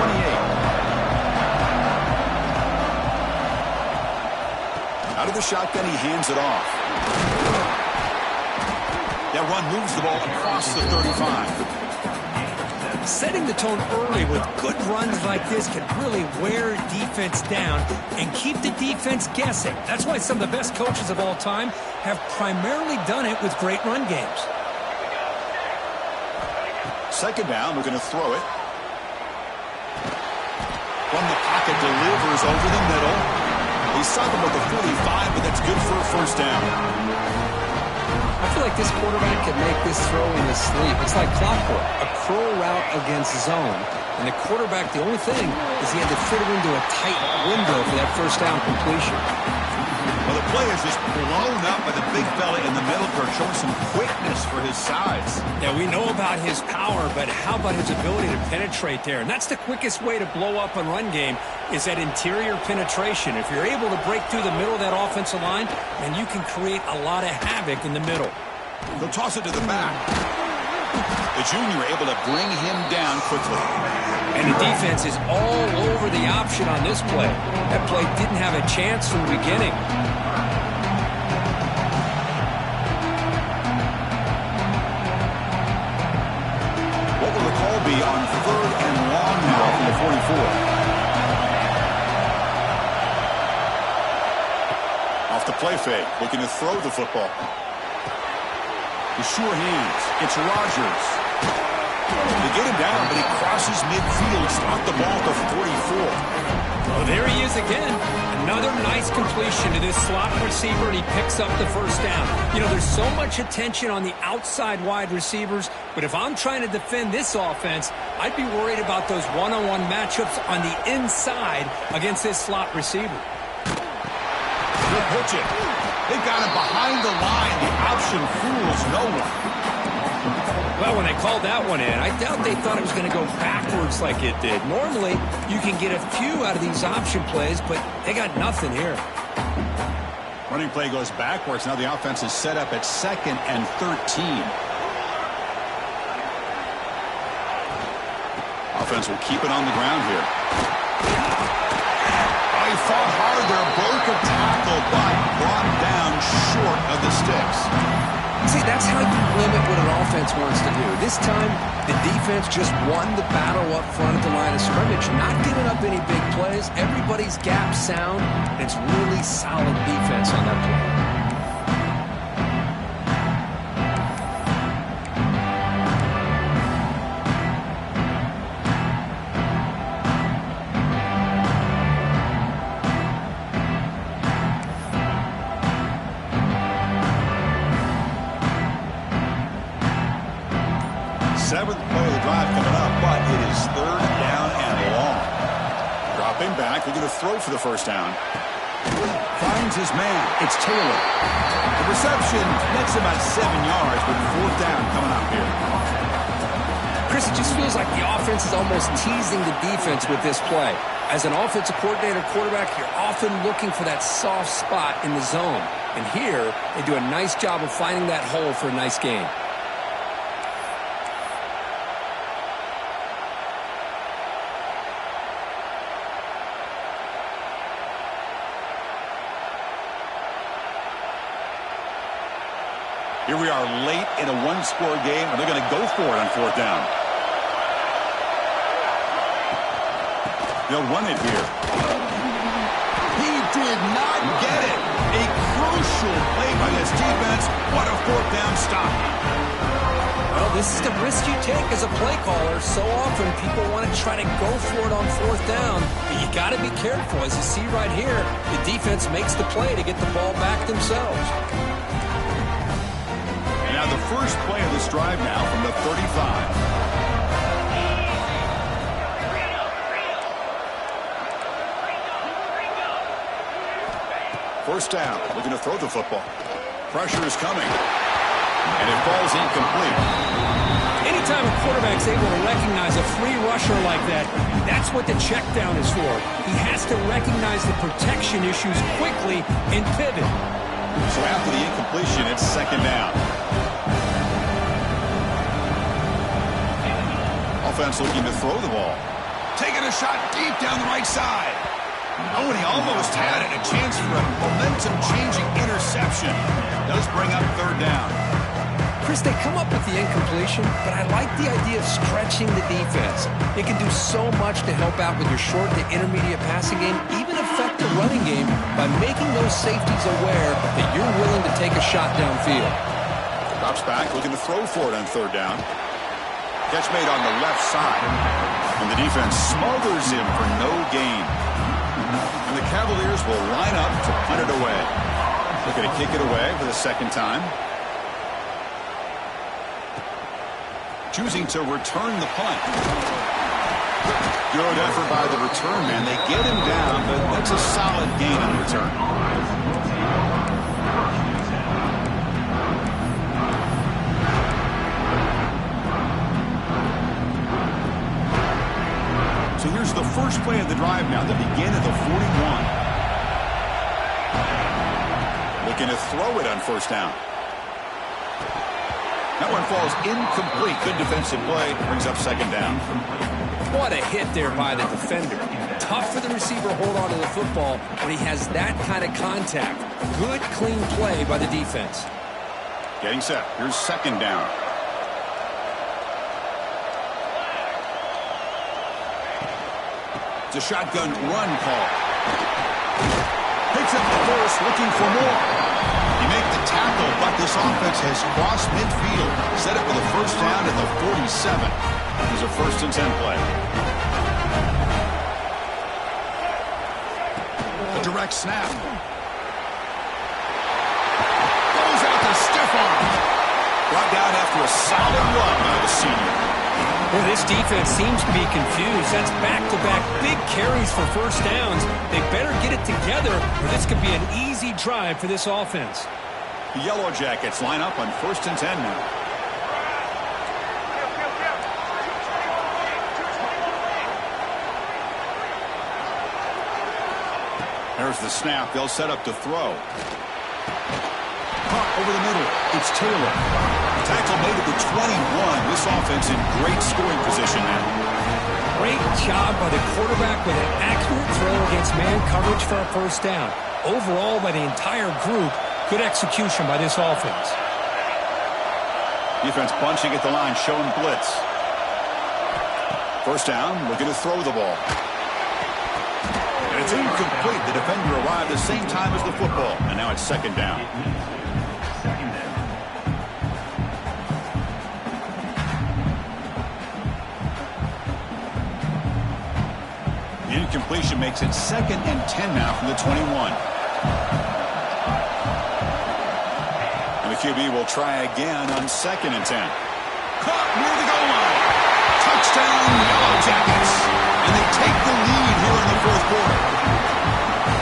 Out of the shotgun, he hands it off. That run moves the ball across the 35. Setting the tone early with good runs like this can really wear defense down and keep the defense guessing. That's why some of the best coaches of all time have primarily done it with great run games. 2nd down, we're going to throw it. From the pocket, delivers over the middle. He stopped him at the 45, but that's good for a first down. I feel like this quarterback can make this throw in his sleep. It's like clockwork, a curl route against zone. And the quarterback, the only thing is he had to fit it into a tight window for that first down completion. Well, the play is just blown up by the big fella in the middle, showing some quickness for his size. Yeah, we know about his power, but how about his ability to penetrate there? And that's the quickest way to blow up a run game, is that interior penetration. If you're able to break through the middle of that offensive line, then you can create a lot of havoc in the middle. They'll toss it to the back. The junior able to bring him down quickly. And the defense is all over the option on this play. That play didn't have a chance from the beginning. What will the call be on 3rd and long now from the 44? Off the play fake, looking to throw the football. The sure hands. It's Rodgers. They get him down, but he crosses midfield, stopped the ball at the 44. Well, there he is again. Another nice completion to this slot receiver, and he picks up the first down. You know, there's so much attention on the outside wide receivers, but if I'm trying to defend this offense, I'd be worried about those one-on-one matchups on the inside against this slot receiver. Good pitch it. They've got him behind the line. The option fools no one. Well, when they called that one in, I doubt they thought it was going to go backwards like it did. Normally, you can get a few out of these option plays, but they got nothing here. Running play goes backwards. Now the offense is set up at 2nd and 13. Offense will keep it on the ground here. He fought hard there, broke a tackle, but brought down short of the sticks. See, that's how you limit what an offense wants to do. This time, the defense just won the battle up front at the line of scrimmage, not giving up any big plays. Everybody's gap sound, and it's really solid defense on that play. Seventh play of the drive coming up, but it is 3rd down and long. Dropping back, looking to throw for the first down. Finds his man. It's Taylor. The reception nets about 7 yards, with 4th down coming up here. Chris, it just feels like the offense is almost teasing the defense with this play. As an offensive coordinator quarterback, you're often looking for that soft spot in the zone. And here, they do a nice job of finding that hole for a nice gain. Here we are late in a one-score game, and they're going to go for it on 4th down. They'll run it here. He did not get it. A crucial play by this defense. What a 4th down stop. Well, this is the risk you take as a play caller. So often people want to try to go for it on 4th down, but you got to be careful. As you see right here, the defense makes the play to get the ball back themselves. Now the first play of this drive now from the 35. First down, looking to throw the football. Pressure is coming, and it falls incomplete. Anytime a quarterback's able to recognize a free rusher like that, that's what the check down is for. He has to recognize the protection issues quickly and pivot. So after the incompletion, it's 2nd down. Offense looking to throw the ball. Taking a shot deep down the right side. Oh, and he almost had it. A chance for a momentum-changing interception. Does bring up 3rd down. Chris, they come up with the incompletion, but I like the idea of stretching the defense. It can do so much to help out with your short to intermediate passing game, even affect the running game by making those safeties aware that you're willing to take a shot downfield. Drops back, looking to throw for it on 3rd down. Catch made on the left side, and the defense smothers him for no gain. And the Cavaliers will line up to punt it away. Looking to kick it away for the second time. Choosing to return the punt. Good effort by the return man. They get him down, but that's a solid gain on return. So here's the first play of the drive now. They begin at the 41. Looking to throw it on first down. That one falls incomplete. Good defensive play. Brings up second down. What a hit there by the defender. Tough for the receiver to hold on to the football when he has that kind of contact. Good, clean play by the defense. Getting set. Here's second down. It's a shotgun run call. Picks up the first, looking for more. He made the tackle, but this offense has crossed midfield. Set it for the first down at the 47. Here's a 1st and 10 play. A direct snap. Goes out to stiff arm. Brought down after a solid run by the senior. Well, this defense seems to be confused. That's back-to-back big carries for first downs. They better get it together, or this could be an easy drive for this offense. The Yellow Jackets line up on 1st and 10 now. There's the snap. They'll set up to throw. Caught over the middle. It's Taylor. Tackle made at the 21. This offense in great scoring position now. Great job by the quarterback with an accurate throw against man coverage for a first down. Overall, by the entire group, good execution by this offense. Defense bunching at the line, showing blitz. First down, looking to throw the ball. And it's incomplete. The defender arrived at the same time as the football. And now it's second down. The incompletion makes it 2nd and 10 now from the 21. And the QB will try again on 2nd and 10. Caught near the goal line. Touchdown, Yellow Jackets. And they take the lead here in the 4th quarter.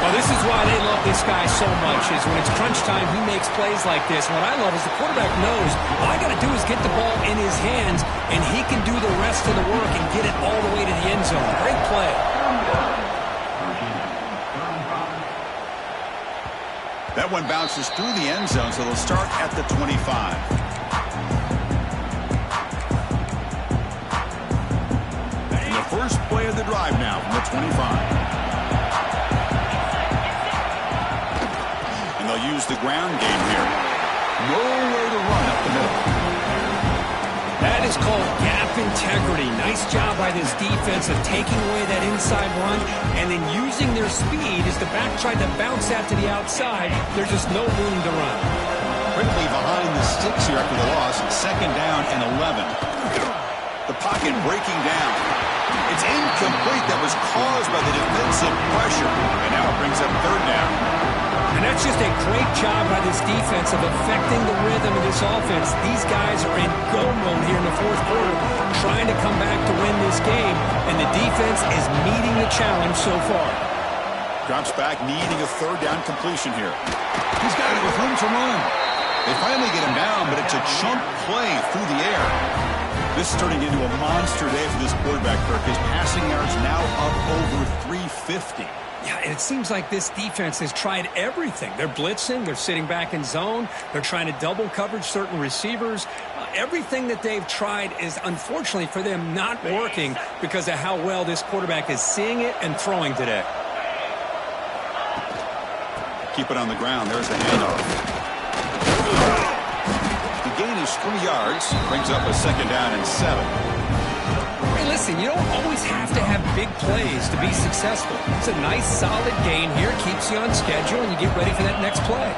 Well, this is why they love this guy so much, is when it's crunch time, he makes plays like this. And what I love is the quarterback knows all I got to do is get the ball in his hands, and he can do the rest of the work and get it all the way to the end zone. Great play. That one bounces through the end zone, so they'll start at the 25. And the first play of the drive now from the 25. And they'll use the ground game here. Nowhere to run up the middle. That is called gap integrity. Nice job by this defense of taking away that inside run and then using their speed as the back tried to bounce that to the outside. There's just no room to run. Quickly behind the sticks here after the loss. 2nd down and 11. The pocket breaking down. It's incomplete. That was caused by the defensive pressure. And now it brings up 3rd down. And that's just a great job by this defense of affecting the rhythm of this offense. These guys are in go mode here in the 4th quarter, trying to come back to win this game, and the defense is meeting the challenge so far. Drops back, needing a 3rd down completion here. He's got it with room to run. They finally get him down, but it's a chunk play through the air. This is turning into a monster day for this quarterback, Kirk. His passing yards now up over 350. Yeah, and it seems like this defense has tried everything. They're blitzing. They're sitting back in zone. They're trying to double coverage certain receivers. Everything that they've tried is, unfortunately for them, not working because of how well this quarterback is seeing it and throwing today. Keep it on the ground. There's the handoff. The gain is 3 yards. Brings up a 2nd down and 7. Hey, listen, you don't always have to have big plays to be successful. It's a nice, solid gain here. Keeps you on schedule, and you get ready for that next play.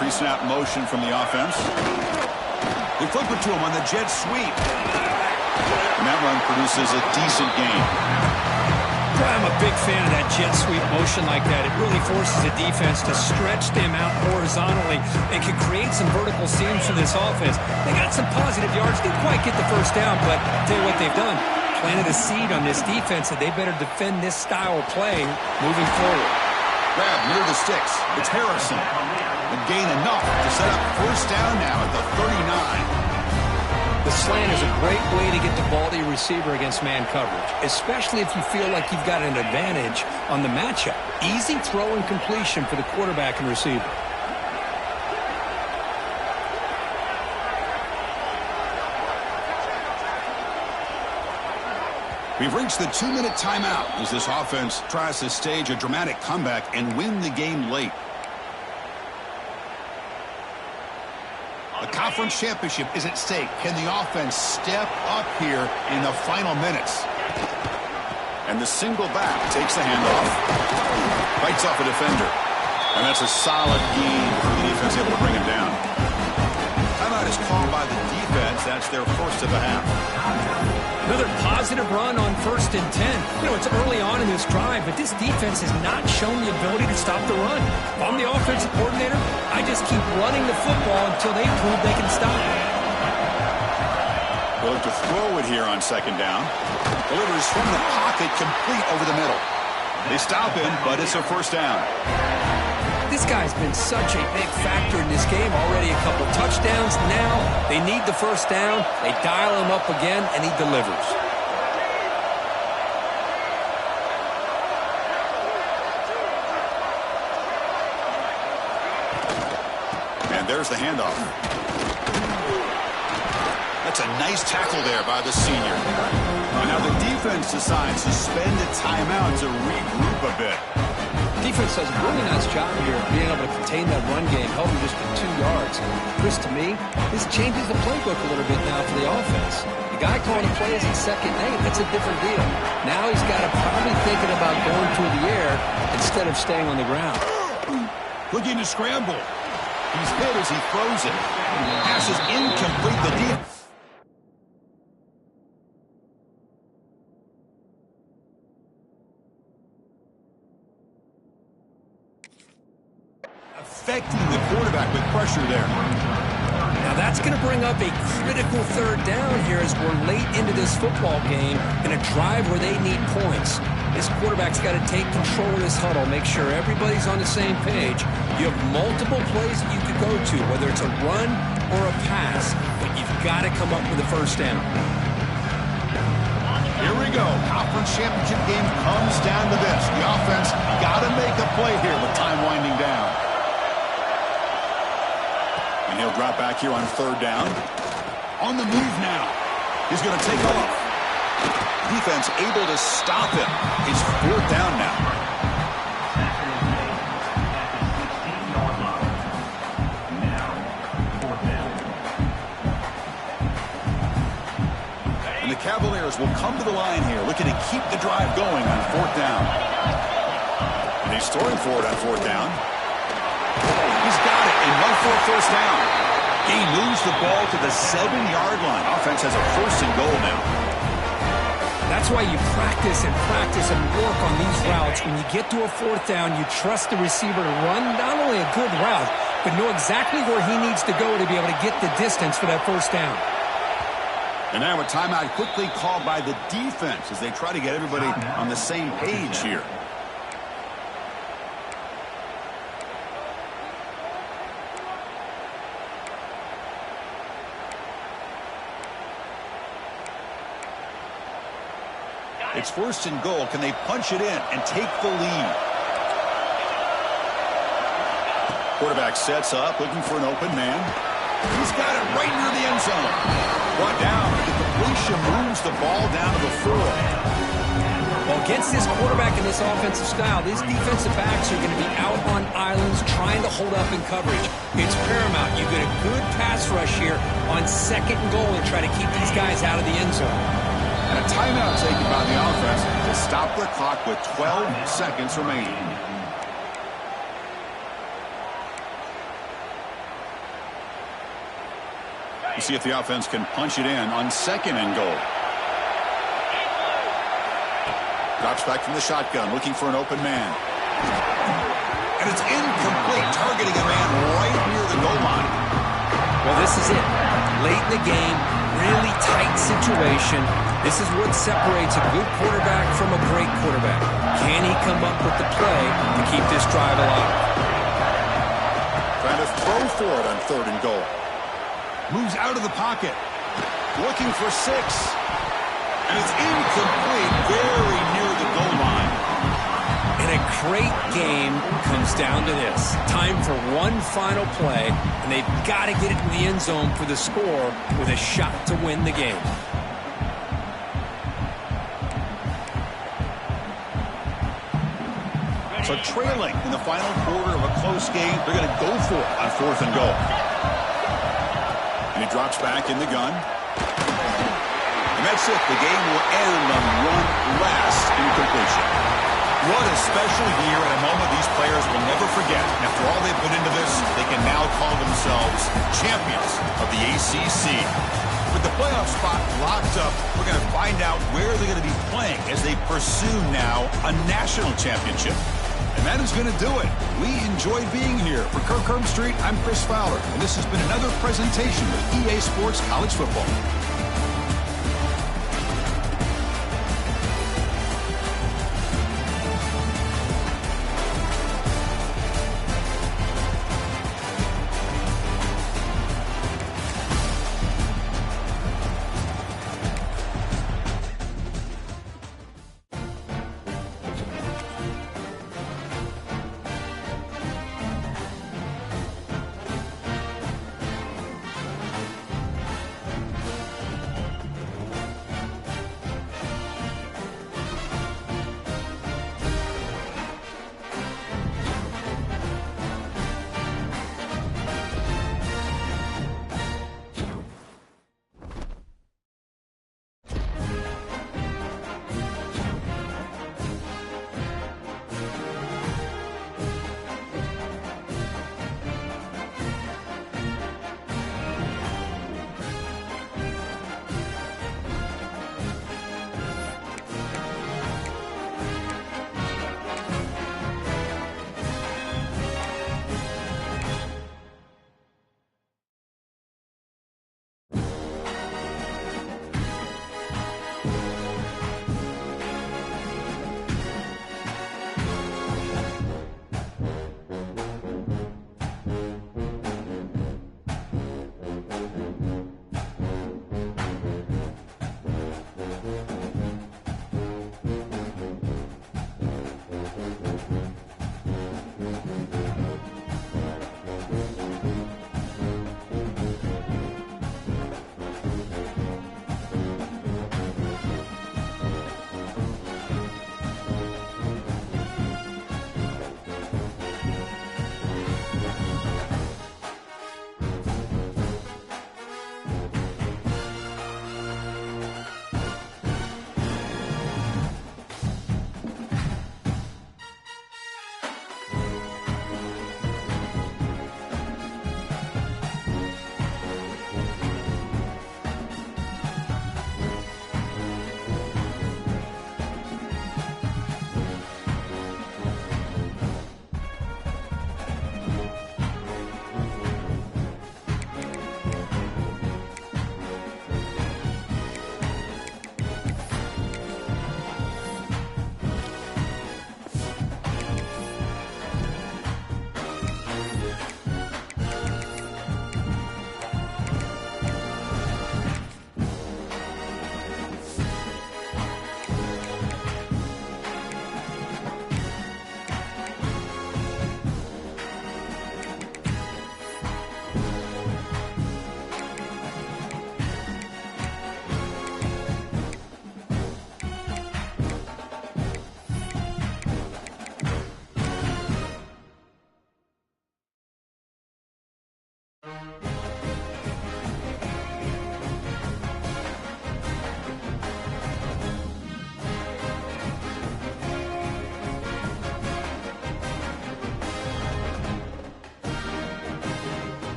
Pre-snap motion from the offense. They flip it to him on the jet sweep. And that run produces a decent gain. Boy, I'm a big fan of that jet sweep motion like that. It really forces the defense to stretch them out horizontally and can create some vertical seams for this offense. They got some positive yards. Didn't quite get the first down, but I'll tell you what they've done. Planted a seed on this defense that they better defend this style of play moving forward. Grab near the sticks. It's Harrison. And gain enough to set up first down now at the 39. The slant is a great way to get the ball to your receiver against man coverage, especially if you feel like you've got an advantage on the matchup. Easy throw and completion for the quarterback and receiver. We've reached the 2-minute timeout as this offense tries to stage a dramatic comeback and win the game late. The conference championship is at stake. Can the offense step up here in the final minutes? And the single back takes the handoff. Bites off a defender. And that's a solid gain for the defense, able to bring him down. Timeout is called by the defense. That's their first of the half. Another positive run on 1st and 10. You know, it's early on in this drive, but this defense has not shown the ability to stop the run. If I'm the offensive coordinator, I just keep running the football until they prove they can stop it. They'll look to throw it here on 2nd down. Delivers from the pocket, complete over the middle. They stop him, but it's a first down. This guy's been such a big factor in this game. Already a couple touchdowns. Now they need the first down. They dial him up again, and he delivers. And there's the handoff. That's a nice tackle there by the senior. Now the defense decides to spend a timeout to regroup a bit. Defense does a really nice job here of being able to contain that run game, held him just for 2 yards. Chris, to me, this changes the playbook a little bit now for the offense. The guy calling the plays in 2nd and 8, that's a different deal. Now he's got to probably thinking about going through the air instead of staying on the ground. Looking to scramble. He's hit as he throws it. Pass is incomplete. The defense. Affecting the quarterback with pressure there. Now that's going to bring up a critical 3rd down here as we're late into this football game in a drive where they need points. This quarterback's got to take control of this huddle, make sure everybody's on the same page. You have multiple plays that you could go to, whether it's a run or a pass, but you've got to come up with a first down. Here we go. Conference championship game comes down to this. The offense got to make a play here with time winding down. And he'll drop back here on 3rd down. On the move now. He's going to take off. Defense able to stop him. It's 4th down now. And the Cavaliers will come to the line here, looking to keep the drive going on 4th down. And he's throwing for it on 4th down. He's got it and run for a first down. He moves the ball to the 7-yard line. Offense has a 1st and goal now. That's why you practice and work on these routes. When you get to a 4th down, you trust the receiver to run not only a good route, but know exactly where he needs to go to be able to get the distance for that first down. And now a timeout quickly called by the defense as they try to get everybody on the same page here. It's 1st and goal. Can they punch it in and take the lead? Quarterback sets up, looking for an open man. He's got it right near the end zone. Brought down. The completion moves the ball down to the 4. Well, against this quarterback and this offensive style, these defensive backs are going to be out on islands trying to hold up in coverage. It's paramount. You get a good pass rush here on 2nd and goal and try to keep these guys out of the end zone. And a timeout taken by the offense to stop the clock with 12 seconds remaining. We'll see if the offense can punch it in on 2nd and goal. Drops back from the shotgun, looking for an open man. And it's incomplete, targeting a man right near the goal line. Well, this is it. Late in the game, really tight situation. This is what separates a good quarterback from a great quarterback. Can he come up with the play to keep this drive alive? Trying to throw for it on 3rd and goal. Moves out of the pocket. Looking for 6. And it's incomplete, very near the goal line. And a great game comes down to this. Time for one final play, and they've got to get it in the end zone for the score with a shot to win the game. So trailing in the final quarter of a close game, they're going to go for it on 4th and goal. And he drops back in the gun. And that's it. The game will end on one last incompletion. What a special year and a moment these players will never forget. After all they put into this, they can now call themselves champions of the ACC. With the playoff spot locked up, we're going to find out where they're going to be playing as they pursue now a national championship. And that is going to do it. We enjoyed being here. For Kirk Street, I'm Chris Fowler, and this has been another presentation of EA Sports College Football.